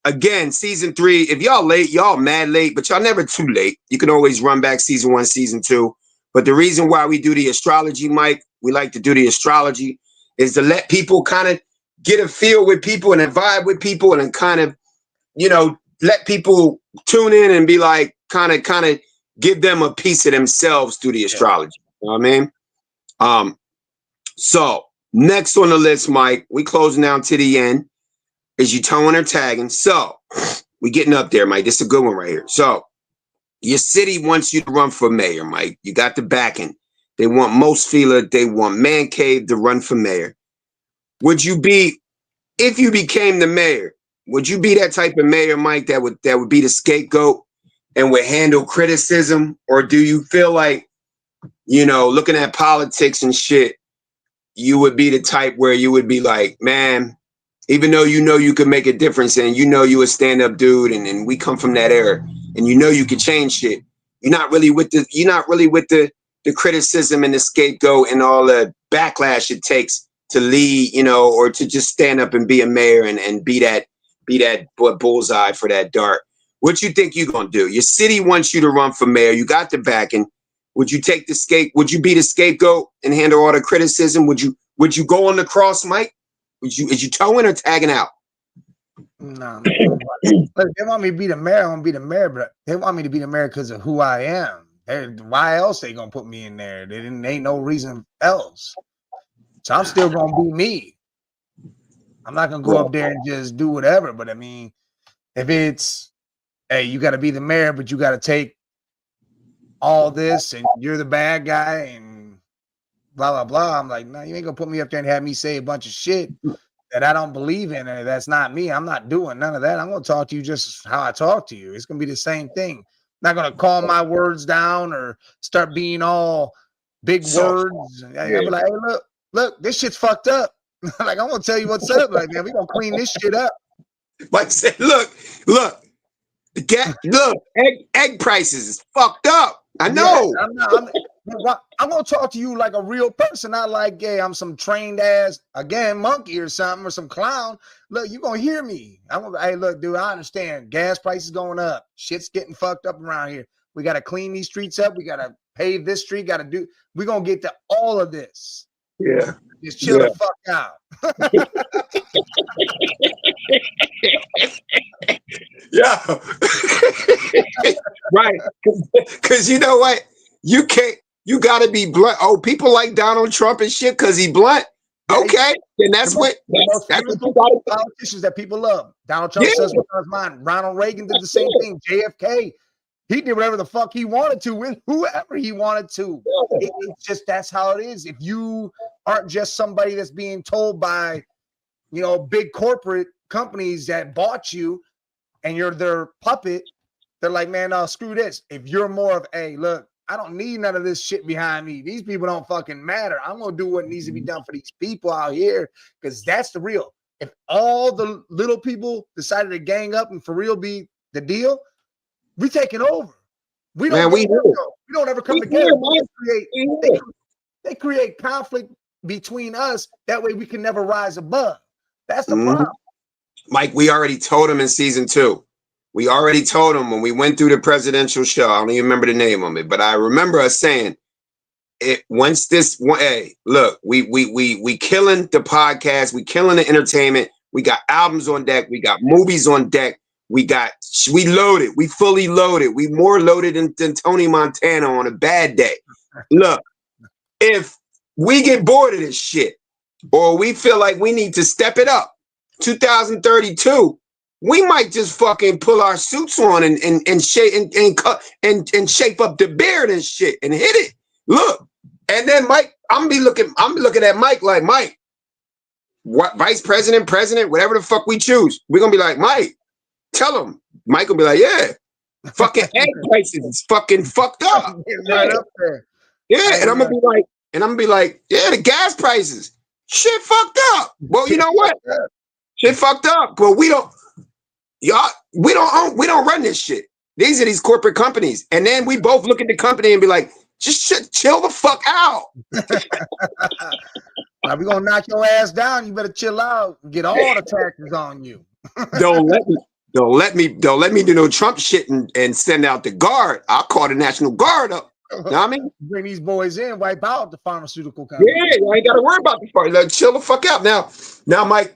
again, season 3, if y'all late, y'all mad late, but y'all never too late. You can always run back season 1, season 2. But the reason why we do the astrology, Mike, we like to do the astrology, is to let people kind of get a feel with people and a vibe with people and kind of, you know, let people tune in and be like, kind of give them a piece of themselves through the astrology. You know what I mean? So next on the list, Mike, we closing down to the end. Is you towing or tagging? So we getting up there, Mike. This is a good one right here. So your city wants you to run for mayor, Mike. You got the backing. They want Most Fila. They want Man Cave to run for mayor. Would you be, if you became the mayor, would you be that type of mayor, Mike, that would be the scapegoat and would handle criticism? Or do you feel like, you know, looking at politics and shit, you would be the type where you would be like, man, even though you know you could make a difference and you know you a stand-up dude and we come from that era and you know you could change shit, you're not really with the criticism and the scapegoat and all the backlash it takes to lead, you know, or to just stand up and be a mayor and be that bullseye for that dart. What you think you're gonna do? Your city wants you to run for mayor. You got the backing. Would you take would you be the scapegoat and handle all the criticism? Would you go on the cross, Mike? Is you towing or tagging out? No. They want me to be the mayor. I want to be the mayor, but they want me to be the mayor because of who I am. Why else they gonna put me in there? There ain't no reason else. So I'm still gonna be me. I'm not gonna go up there and just do whatever. But I mean, if it's, hey, you got to be the mayor, but you got to take all this, and you're the bad guy, and blah blah blah. I'm like, no, you ain't gonna put me up there and have me say a bunch of shit that I don't believe in, and that's not me. I'm not doing none of that. I'm gonna talk to you just how I talk to you. It's gonna be the same thing. I'm not gonna call my words down or start being all big words. I'll be like, hey, look, this shit's fucked up. Like, I'm gonna tell you what's up. Like, man, we gonna clean this shit up. Like said, look, egg prices is fucked up. I know. Yeah, I'm gonna talk to you like a real person, not like, hey, I'm some trained ass monkey or something, or some clown. Look, you gonna hear me. Hey, look, dude, I understand. Gas prices going up. Shit's getting fucked up around here. We gotta clean these streets up. We gotta pave this street. We're gonna get to all of this. Yeah. Just chill the fuck out. Yeah. Right. Because you know what? You got to be blunt. Oh, people like Donald Trump and shit because he blunt. Okay. Then that's what politicians that people love. Donald Trump says what's on his mind. Ronald Reagan did the same thing. JFK. He did whatever the fuck he wanted to with whoever he wanted to. It's just that's how it is. If you aren't just somebody that's being told by, big corporate companies that bought you and you're their puppet, they're like, man, no, screw this. If you're more of, hey, look, I don't need none of this shit behind me. These people don't fucking matter. I'm going to do what needs to be done for these people out here because that's the real. If all the little people decided to gang up and for real be the deal, we taking over. We don't ever come together. They create conflict between us. That way we can never rise above. That's the problem. Mike, we already told him in season 2. We already told him when we went through the presidential show. I don't even remember the name of it, but I remember us saying it once hey, look, we killing the podcast, we killing the entertainment, we got albums on deck, we got movies on deck, we loaded, we fully loaded, we more loaded than Tony Montana on a bad day. Look, if we get bored of this shit, or we feel like we need to step it up, 2032. We might just fucking pull our suits on and shape and shape up the beard and shit and hit it. Look, and then Mike, I'm looking at Mike like, Mike, what vice president, whatever the fuck we choose, we're gonna be like, Mike, tell him. Mike will be like, yeah, fucking egg prices is fucking fucked up. Right up there. Yeah, and I'm gonna be like, yeah, the gas prices, shit fucked up. Well, you know what? Shit fucked up, but we don't run this shit. These are these corporate companies. And then we both look at the company and be like, just chill the fuck out. We're gonna knock your ass down. You better chill out and get all the taxes on you. Don't let me do no Trump shit and send out the guard. I'll call the National Guard up. You know what I mean? Bring these boys in, wipe out the pharmaceutical company. Yeah, you ain't gotta worry about the part. Like, chill the fuck out. Now, Mike,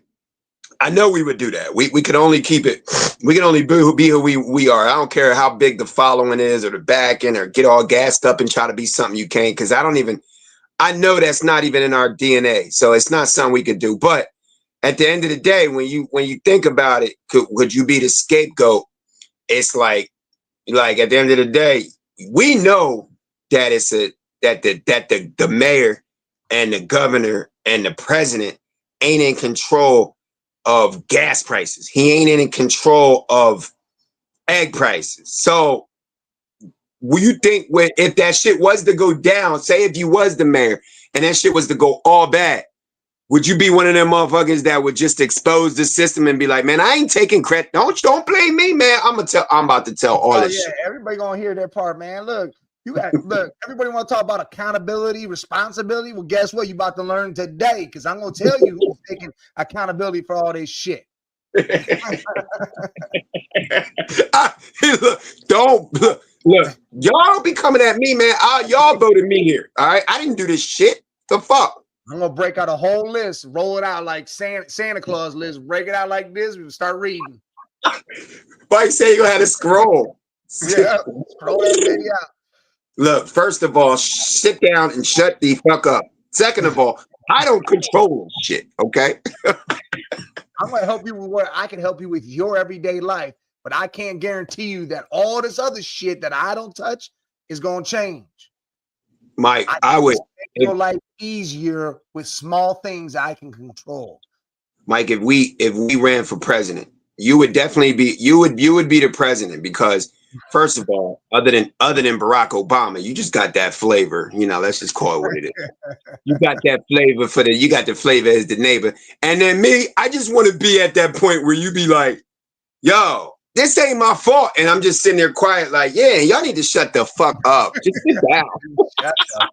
I know we would do that. We could only keep it. We can only be who we are. I don't care how big the following is or the backing or get all gassed up and try to be something you can't. Because I know that's not even in our DNA. So it's not something we could do. But at the end of the day, when you think about it, could you be the scapegoat? It's like at the end of the day, we know that the mayor and the governor and the president ain't in control of gas prices. He ain't in control of egg prices. So will you think if that shit was to go down, say if you was the mayor and that shit was to go all bad, would you be one of them motherfuckers that would just expose the system and be like, man, I ain't taking credit. Don't blame me, man. I'm about to tell all this shit. Everybody gonna hear that part, man. Look, everybody want to talk about accountability, responsibility. Well, guess what? You about to learn today, because I'm gonna tell you who's taking accountability for all this shit. Look, y'all don't be coming at me, man. Y'all voted me here. All right, I didn't do this shit. The fuck. I'm gonna break out a whole list, roll it out like Santa Claus list, break it out like this. We start reading. Mike say you gonna have to scroll. Yeah, scroll that video out. Look, first of all, sit down and shut the fuck up. Second of all, I don't control shit, okay? I'm going to help you with what I can help you with your everyday life, but I can't guarantee you that all this other shit that I don't touch is going to change. Mike, I would make your life easier with small things I can control. Mike, if we ran for president, you would definitely be you would be the president because first of all, other than Barack Obama, you just got that flavor. You know, let's just call it what it is. You got that flavor you got the flavor as the neighbor. And then me, I just want to be at that point where you be like, yo, this ain't my fault. And I'm just sitting there quiet, like, yeah, y'all need to shut the fuck up. Just sit down. Shut up.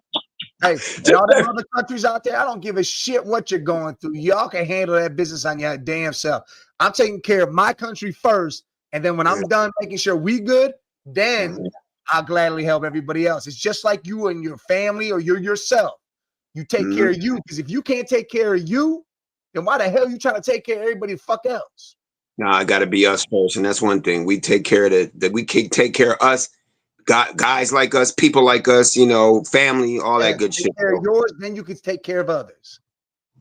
Hey, y'all them other countries out there, I don't give a shit what you're going through. Y'all can handle that business on your damn self. I'm taking care of my country first. And then when I'm done making sure we good, then I'll gladly help everybody else. It's just like you and your family or you're yourself. You take care of you, because if you can't take care of you, then why the hell are you trying to take care of everybody the fuck else? No, I got to be us first. And that's one thing. We take care of we can take care of us, guys like us, people like us, you know, family, all that good shit. Take care of yours, then you can take care of others.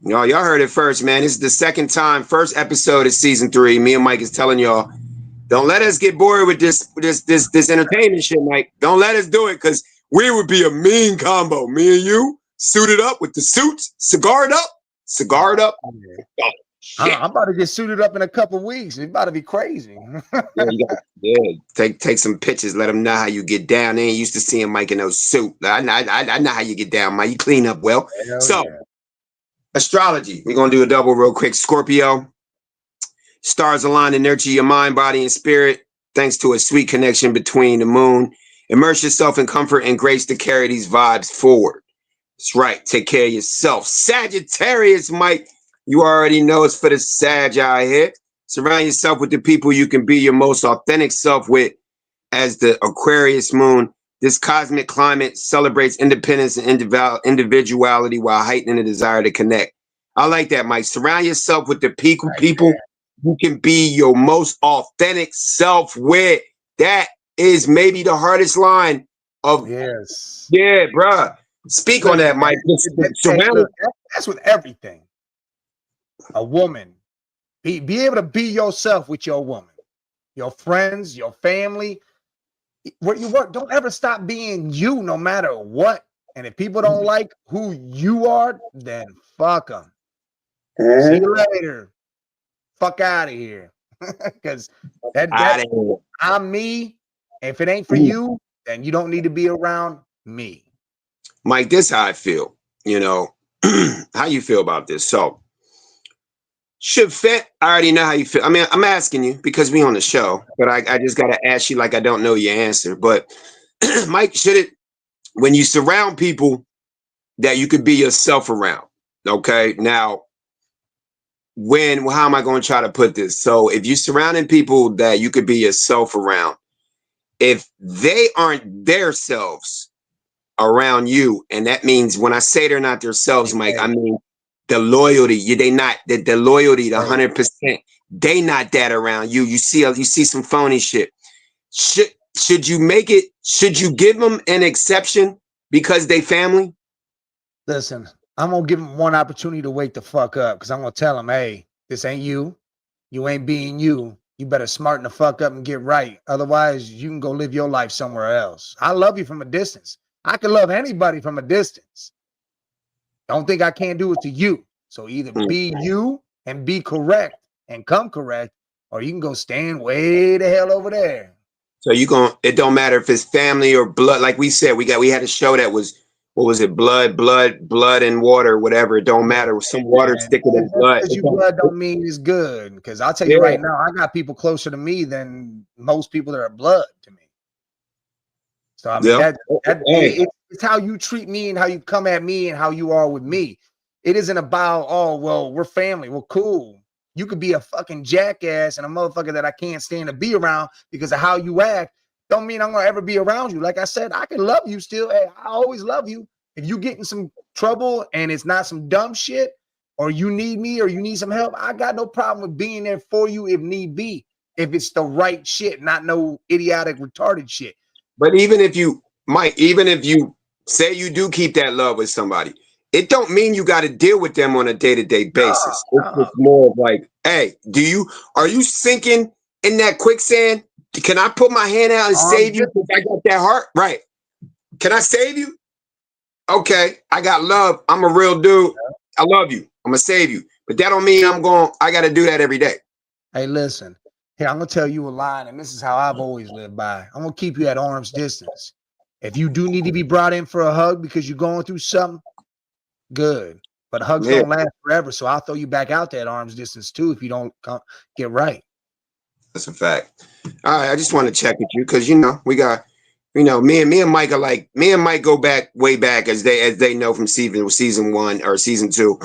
Y'all heard it first, man. This is the first episode of season 3. Me and Mike is telling y'all Don't let us get bored with this entertainment shit, Mike. Don't let us do it, because we would be a mean combo. Me and you, suited up with the suits, cigared up. Oh, I'm about to get suited up in a couple weeks. It's about to be crazy. Take some pictures. Let them know how you get down. They ain't used to seeing Mike in those suits. I know how you get down, Mike. You clean up well. Astrology. We're gonna do a double real quick. Scorpio. Stars align to nurture your mind, body, and spirit, thanks to a sweet connection between the moon. Immerse yourself in comfort and grace to carry these vibes forward. That's right. Take care of yourself. Sagittarius, Mike. You already know it's for the Sag out here. Surround yourself with the people you can be your most authentic self with. As the Aquarius moon, this cosmic climate celebrates independence and individuality while heightening the desire to connect. I like that, Mike. Surround yourself with the people who can be your most authentic self with. That is maybe the hardest line of yeah, bruh. Speak on that, Mike. That's with everything. A woman. Be able to be yourself with your woman, your friends, your family. Where you work, don't ever stop being you no matter what. And if people don't like who you are, then fuck them. See you later. Fuck out of here. Because I'm me. If it ain't for you, then you don't need to be around me. Mike, this is how I feel. You know, how you feel about this? So, should fit? I already know how you feel. I mean, I'm asking you because we on the show, but I just got to ask you like I don't know your answer. But, Mike, should it, when you surround people that you could be yourself around, okay? Now, how am I going to try to put this? So if you're surrounding people that you could be yourself around, if they aren't their selves around you, and that means when I say they're not their selves, Mike, I mean the loyalty. They not the loyalty, the 100%. They not that around you. You see some phony shit. Should you make it? Should you give them an exception because they family? Listen. I'm going to give them one opportunity to wake the fuck up, because I'm going to tell them, hey, this ain't you. You ain't being you. You better smarten the fuck up and get right. Otherwise, you can go live your life somewhere else. I love you from a distance. I can love anybody from a distance. Don't think I can't do it to you. So either be you and be correct and come correct, or you can go stand way the hell over there. So it don't matter if it's family or blood. Like we said, we had a show that was, what was it? Blood and water, whatever. It don't matter. Some water sticking in blood. Because you blood don't mean it's good. Because I'll tell you right now, I got people closer to me than most people that are blood to me. So I mean, it's how you treat me and how you come at me and how you are with me. It isn't about, oh, well, we're family. Well, cool. You could be a fucking jackass and a motherfucker that I can't stand to be around because of how you act. Don't mean I'm gonna ever be around you. Like I said, I can love you still. Hey, I always love you. If you get in some trouble and it's not some dumb shit, or you need me or you need some help, I got no problem with being there for you if need be. If it's the right shit, not no idiotic, retarded shit. But even if you say you do keep that love with somebody, it don't mean you got to deal with them on a day-to-day basis. It's more of like, hey, are you sinking in that quicksand? Can I put my hand out and save you? Because I got that heart. Right. Can I save you? Okay. I got love. I'm a real dude. I love you. I'm going to save you. But that don't mean I got to do that every day. Hey, listen. Here, I'm going to tell you a line, and this is how I've always lived by. I'm going to keep you at arm's distance. If you do need to be brought in for a hug because you're going through something, good. But hugs don't last forever, so I'll throw you back out there at arm's distance too if you don't get right. That's a fact. All right, I just want to check with you because we got, me and Mike are like, me and Mike go way back as they know from season 1 or season 2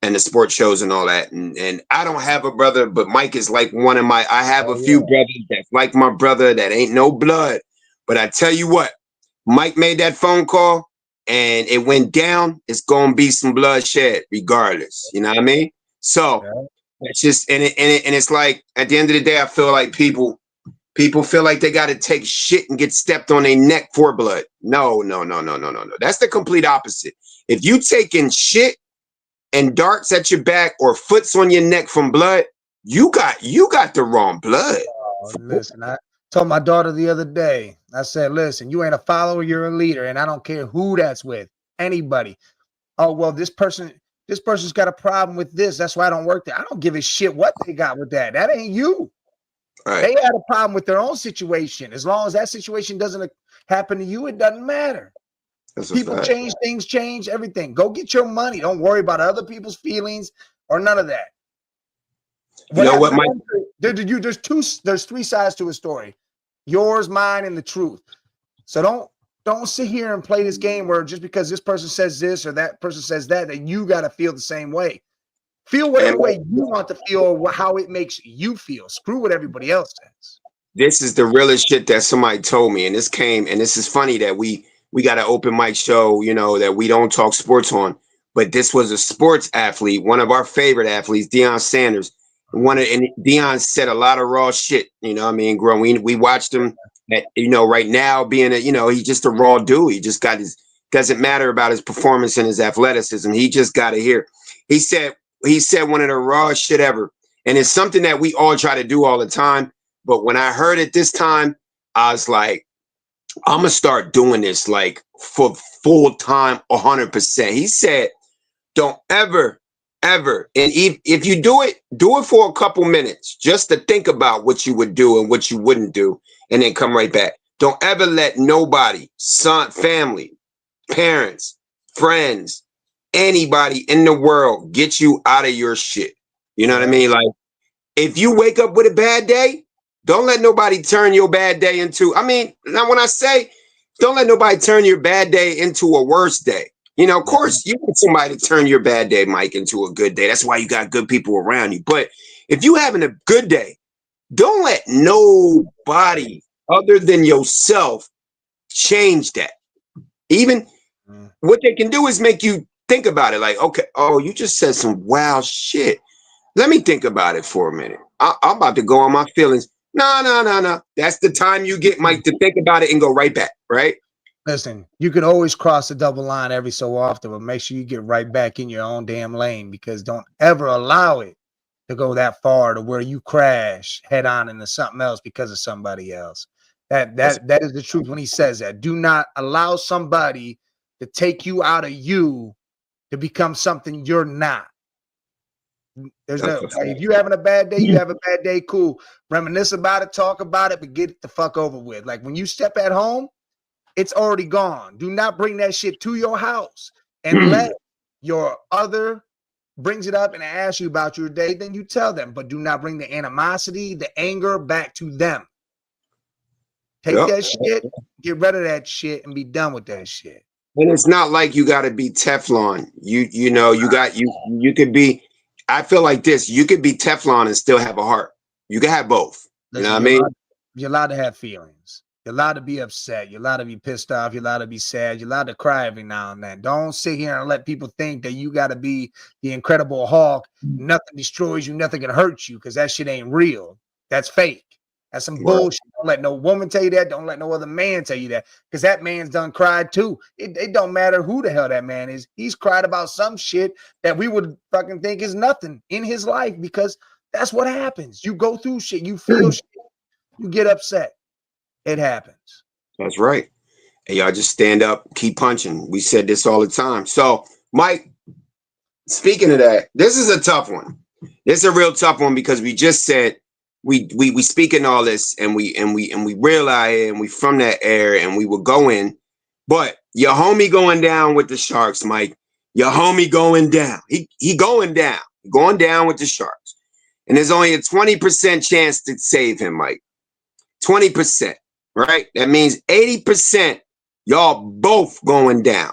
and the sports shows and all that. And I don't have a brother, but Mike is like one of my. I have a few brothers that's like my brother that ain't no blood. But I tell you what, Mike made that phone call and it went down. It's gonna be some bloodshed regardless. You know what I mean? So. It's just and it's like at the end of the day, I feel like people feel like they got to take shit and get stepped on their neck for blood. No. That's the complete opposite. If you taking shit and darts at your back or foots on your neck from blood, you got the wrong blood. Oh, listen, I told my daughter the other day, I said, listen, you ain't a follower, you're a leader, and I don't care who that's with, anybody. Oh, well, this person's got a problem with this. That's why I don't work there. I don't give a shit what they got with that. That ain't you. Right. They had a problem with their own situation. As long as that situation doesn't happen to you, it doesn't matter. People change, things change, everything. Go get your money. Don't worry about other people's feelings or none of that. You know what, Mike? There's three sides to a story. Yours, mine, and the truth. So don't sit here and play this game where just because this person says this or that person says that you got to feel the same way. Feel whatever way you want to feel or how it makes you feel. Screw what everybody else says. This is the realest shit that somebody told me. And this is funny that we got an open mic show, you know, that we don't talk sports on. But this was a sports athlete, one of our favorite athletes, Deion Sanders. And Deion said a lot of raw shit, you know what I mean? Growing, we watched him at, you know, right now being he's just a raw dude. He just got doesn't matter about his performance and his athleticism. He just got to hear. He said one of the rawest shit ever. And it's something that we all try to do all the time. But when I heard it this time, I was like, I'm going to start doing this like for full time, 100%. He said, don't ever, and if you do it for a couple minutes just to think about what you would do and what you wouldn't do, and then come right back. Don't ever let nobody, son, family, parents, friends, anybody in the world get you out of your shit. You know what I mean? Like, if you wake up with a bad day, don't let nobody turn your bad day into, now when I say don't let nobody turn your bad day into a worse day. You know, of course, you want somebody to turn your bad day, Mike, into a good day. That's why you got good people around you. But if you having a good day, don't let nobody other than yourself change that. Even what they can do is make you think about it. Like, okay, oh, you just said some wild shit. Let me think about it for a minute. I'm about to go on my feelings. No. That's the time you get, Mike, to think about it and go right back, right? Listen, you can always cross the double line every so often, but make sure you get right back in your own damn lane, because don't ever allow it to go that far to where you crash head on into something else because of somebody else. That is the truth when he says that. Do not allow somebody to take you out of you to become something you're not. There's if you're having a bad day, you have a bad day, cool. Reminisce about it, talk about it, but get it the fuck over with. Like when you step at home, it's already gone. Do not bring that shit to your house and let your other brings it up and asks you about your day, then you tell them, but do not bring the animosity, the anger back to them. Take that shit, get rid of that shit, and be done with that shit. And it's not like you got to be Teflon. You could be, I feel like this, you could be Teflon and still have a heart. You can have both. You know what I mean? You're allowed to have feelings. You're allowed to be upset. You're allowed to be pissed off. You're allowed to be sad. You're allowed to cry every now and then. Don't sit here and let people think that you got to be the Incredible Hulk. Nothing destroys you. Nothing can hurt you, because that shit ain't real. That's fake. That's some bullshit. Don't let no woman tell you that. Don't let no other man tell you that, because that man's done cried too. It don't matter who the hell that man is. He's cried about some shit that we would fucking think is nothing in his life, because that's what happens. You go through shit. You feel shit. You get upset. It happens. That's right. And y'all just stand up, keep punching. We said this all the time. So, Mike, speaking of that, this is a tough one. This is a real tough one, because we just said we speaking all this and we realize it, and we from that era and we will go in. But your homie going down with the Sharks, Mike. Your homie going down. He going down with the Sharks. And there's only a 20% chance to save him, Mike. 20%. Right? That means 80% y'all both going down.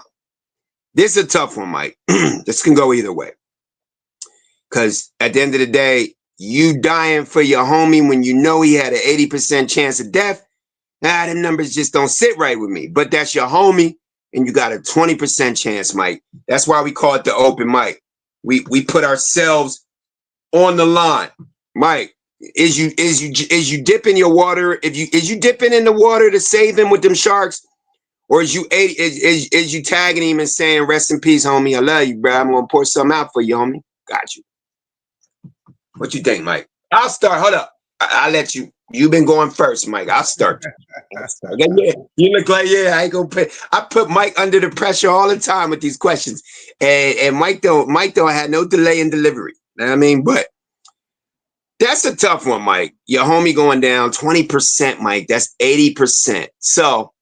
This is a tough one, Mike. This can go either way. Because at the end of the day, you dying for your homie when you know he had an 80% chance of death. Them numbers just don't sit right with me. But that's your homie, and you got a 20% chance, Mike. That's why we call it the open mic. We put ourselves on the line. Mike, is you dipping your water? Is you dipping in the water to save him with them Sharks, or is you tagging him and saying, "Rest in peace, homie. I love you, bro. I'm gonna pour something out for you, homie." Got you. What you think, Mike? I'll start. Hold up. I'll let you You've been going first, Mike. I'll start. Yeah, you look like I ain't gonna put. I put Mike under the pressure all the time with these questions, and Mike don't have no delay in delivery. You know what I mean, but that's a tough one, Mike. Your homie going down 20%, Mike. That's 80%. So,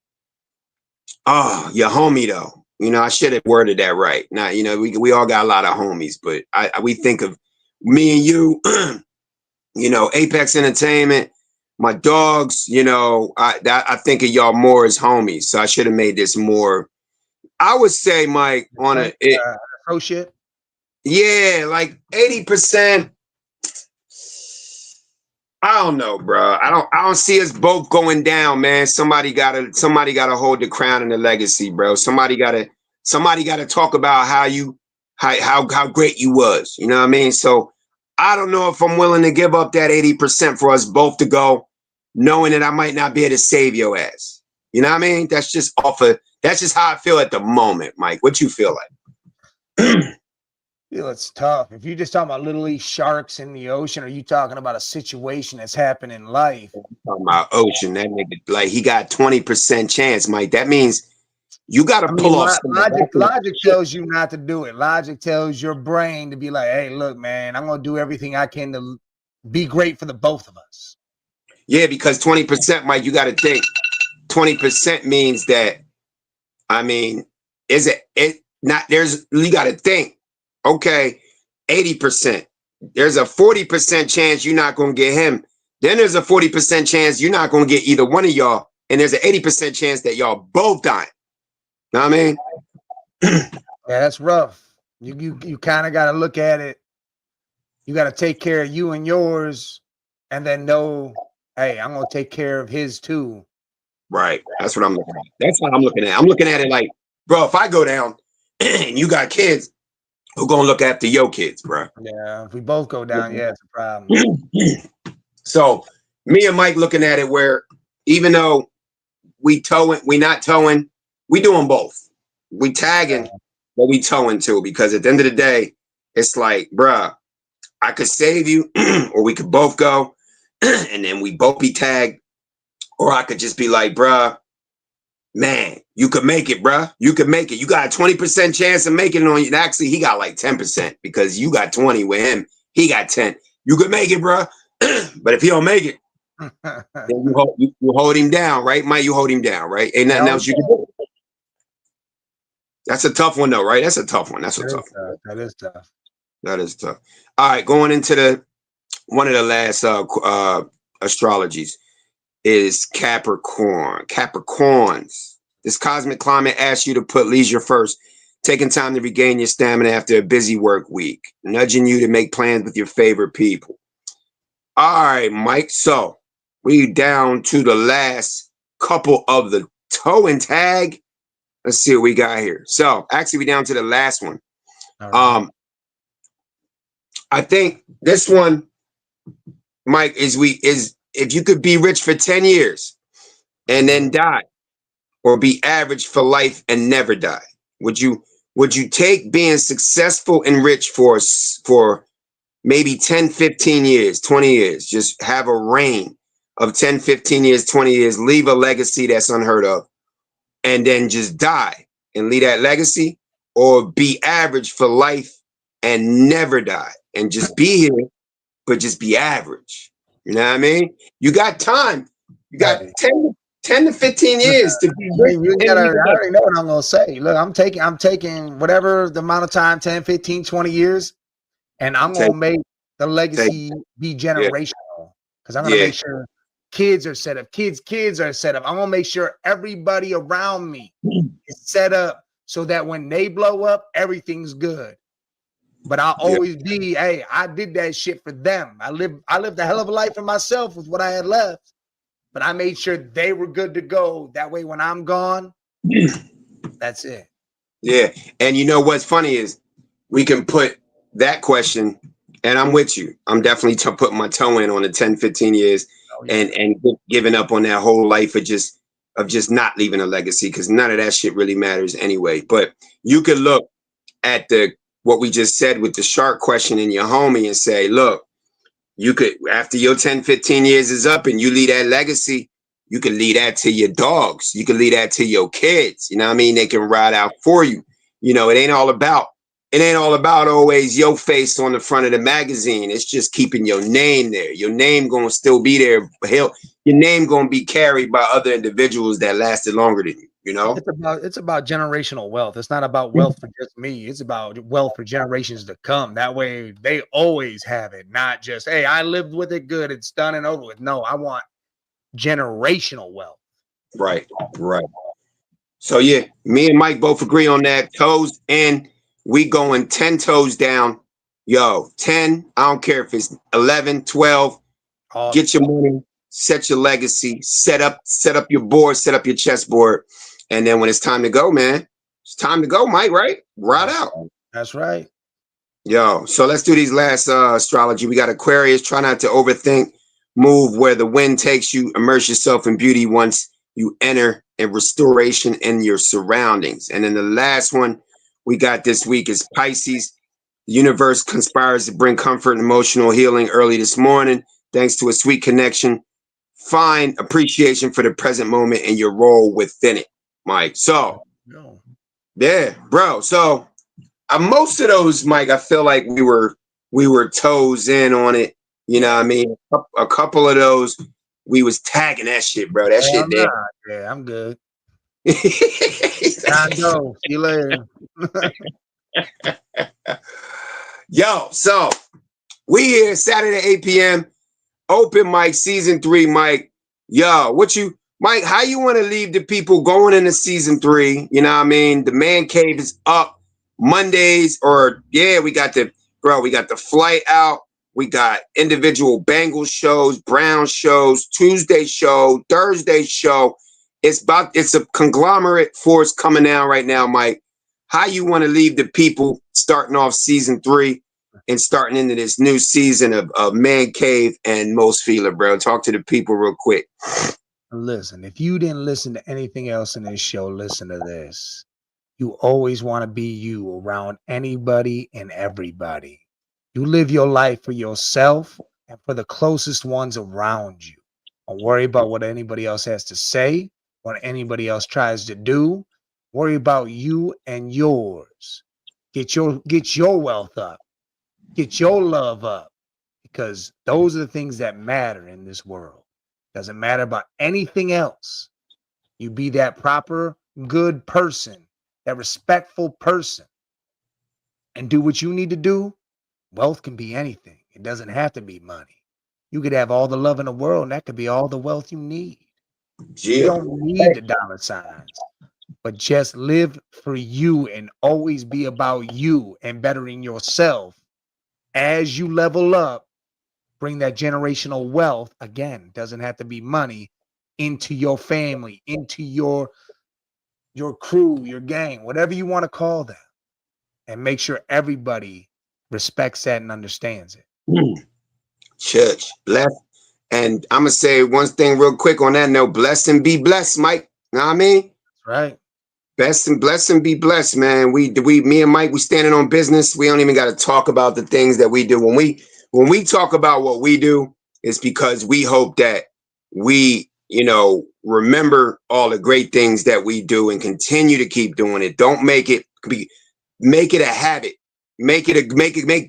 your homie though. You know, I should have worded that right. Now, you know, we all got a lot of homies, but we think of me and you. You know, Apex Entertainment. My dogs, you know, I think of y'all more as homies. So I should have made this more. I would say, Mike, on associate. Yeah, like 80%. I don't know, bro. I don't see us both going down, man. Somebody gotta hold the crown and the legacy, bro. Somebody gotta talk about how great you was. You know what I mean? So I don't know if I'm willing to give up that 80% for us both to go, knowing that I might not be able to save your ass. You know what I mean? That's just how I feel at the moment, Mike. What you feel like? Yeah, it's tough. If you're just talking about literally sharks in the ocean, or you talking about a situation that's happened in life? I'm talking about ocean. That nigga, like, he got 20% chance, Mike. That means you got to pull off. Logic tells you not to do it. Logic tells your brain to be like, hey, look, man, I'm going to do everything I can to be great for the both of us. Yeah, because 20%, Mike, you got to think 20% means that, I mean, you got to think, okay, 80%. There's a 40% chance you're not going to get him. Then there's a 40% chance you're not going to get either one of y'all. And there's an 80% chance that y'all both die. Know what I mean? Yeah, that's rough. You kind of got to look at it. You got to take care of you and yours, and then know, hey, I'm going to take care of his too. Right. That's what I'm looking at. That's what I'm looking at. I'm looking at it like, bro, if I go down and you got kids, who going to look after your kids, bro? Yeah, if we both go down, yeah, it's a problem. So me and Mike looking at it where even though we not towing, we doing both. We tagging, but we towing too, because at the end of the day, it's like, bruh, I could save you, or we could both go, and then we both be tagged, or I could just be like, bruh, man, you could make it, bruh. You could make it. You got a 20% chance of making it on you. Actually, he got like 10% because you got 20 with him. He got 10. You could make it, bruh. But if he don't make it, then you hold him down, right? Mike, you hold him down, right? Ain't nothing else you can do. That's a tough one, though, right? That's a tough one. That is tough. That is tough. All right, going into one of the last astrologies is Capricorn. Capricorns. This cosmic climate asks you to put leisure first, taking time to regain your stamina after a busy work week, nudging you to make plans with your favorite people. All right, Mike. So we down to the last couple of the toe and tag. Let's see what we got here. So actually, we down to the last one. Right. I think this one, Mike, is if you could be rich for 10 years and then die, or be average for life and never die, would you take being successful and rich for maybe 10, 15 years, 20 years, just have a reign of 10, 15 years, 20 years, leave a legacy that's unheard of, and then just die and leave that legacy, or be average for life and never die and just be here, but just be average? You know what I mean? You got time. You got 10 to 15 years to be rich. I already know what I'm going to say. Look, I'm taking whatever the amount of time, 10, 15, 20 years, and I'm going to make the legacy be generational, because I'm going to make sure kids are set up. Kids are set up. I'm going to make sure everybody around me is set up so that when they blow up, everything's good. But I'll always be, hey, I did that shit for them. I lived a hell of a life for myself with what I had left, but I made sure they were good to go. That way, when I'm gone, that's it. Yeah. And you know what's funny is we can put that question, and I'm with you. I'm definitely putting my toe in on the 10, 15 years and giving up on that whole life of just not leaving a legacy, because none of that shit really matters anyway. But you could look at what we just said with the shark question in your homie and say, look, you could, after your 10, 15 years is up and you leave that legacy, you can leave that to your dogs. You can leave that to your kids. You know what I mean? They can ride out for you. You know, it ain't all about always your face on the front of the magazine. It's just keeping your name there. Your name gonna still be there. Hell, your name gonna be carried by other individuals that lasted longer than you. You know, it's about generational wealth. It's not about wealth for just me. It's about wealth for generations to come. That way, they always have it. Not just, hey, I lived with it, good, it's done and over with. No, I want generational wealth. Right. So yeah, me and Mike both agree on that. Toes in, we going 10 toes down. Yo, 10, I don't care if it's 11, 12. Get your money, set your legacy, set up your board, set up your chessboard. And then when it's time to go, man, it's time to go, Mike, right? Ride out. That's right. Yo, so let's do these last astrology. We got Aquarius. Try not to overthink. Move where the wind takes you. Immerse yourself in beauty once you enter in restoration in your surroundings. And then the last one we got this week is Pisces. The universe conspires to bring comfort and emotional healing early this morning, thanks to a sweet connection. Find appreciation for the present moment and your role within it, Mike. So, yeah, bro. So, most of those, Mike, I feel like we were toes in on it. You know what I mean? A couple of those, we was tagging that shit, bro. That shit there. Yeah, I'm good. I know. See you later. Yo, so we here Saturday 8 p.m. Open mic season 3, Mike. Yo, Mike, how you want to leave the people going into season 3? You know what I mean? The Man Cave is up Mondays, we got the flight out. We got individual Bengals shows, Brown shows, Tuesday show, Thursday show. It's a conglomerate force coming down right now, Mike. How you want to leave the people starting off season 3 and starting into this new season of Man Cave and Most Feeler, bro? Talk to the people real quick. Listen, if you didn't listen to anything else in this show, listen to this. You always want to be you around anybody and everybody. You live your life for yourself and for the closest ones around you. Don't worry about what anybody else has to say, what anybody else tries to do. Worry about you and yours. Get your wealth up. Get your love up. Because those are the things that matter in this world. Doesn't matter about anything else. You be that proper, good person, that respectful person, and do what you need to do. Wealth can be anything. It doesn't have to be money. You could have all the love in the world, and that could be all the wealth you need. Yeah. You don't need the dollar signs, but just live for you and always be about you and bettering yourself. As you level up, bring that generational wealth, again, doesn't have to be money, into your family, into your crew, your gang, whatever you want to call them, and make sure everybody respects that and understands it. Church, bless. And I'm going to say one thing real quick on that note. Bless and be blessed, Mike. Know what I mean? That's right. Bless and be blessed, man. Me and Mike, we standing on business. We don't even got to talk about the things that we do. When we talk about what we do, it's because we hope that we, remember all the great things that we do and continue to keep doing it. Don't make it a habit. Make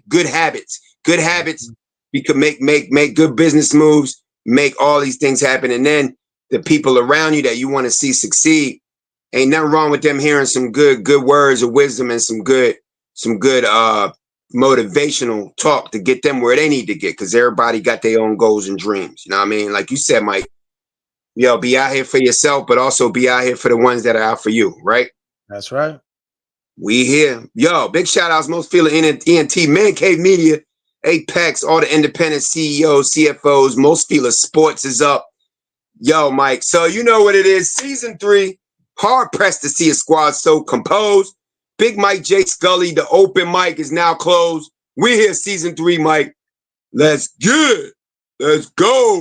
good habits. Good habits. We can make good business moves, make all these things happen. And then the people around you that you want to see succeed, ain't nothing wrong with them hearing some good words of wisdom and some good motivational talk to get them where they need to get, because everybody got their own goals and dreams. You know what I mean? Like you said, Mike, be out here for yourself, but also be out here for the ones that are out for you, right? That's right. We here. Big shout outs, Most Feeler, ENT, Man Cave Media, Apex, all the independent CEOs, CFOs, Most Feeler Sports is up. Mike, so you know what it is. Season 3, hard pressed to see a squad so composed. Big Mike J. Scully, the open mic is now closed. We're here season 3, Mike. Let's get it. Let's go.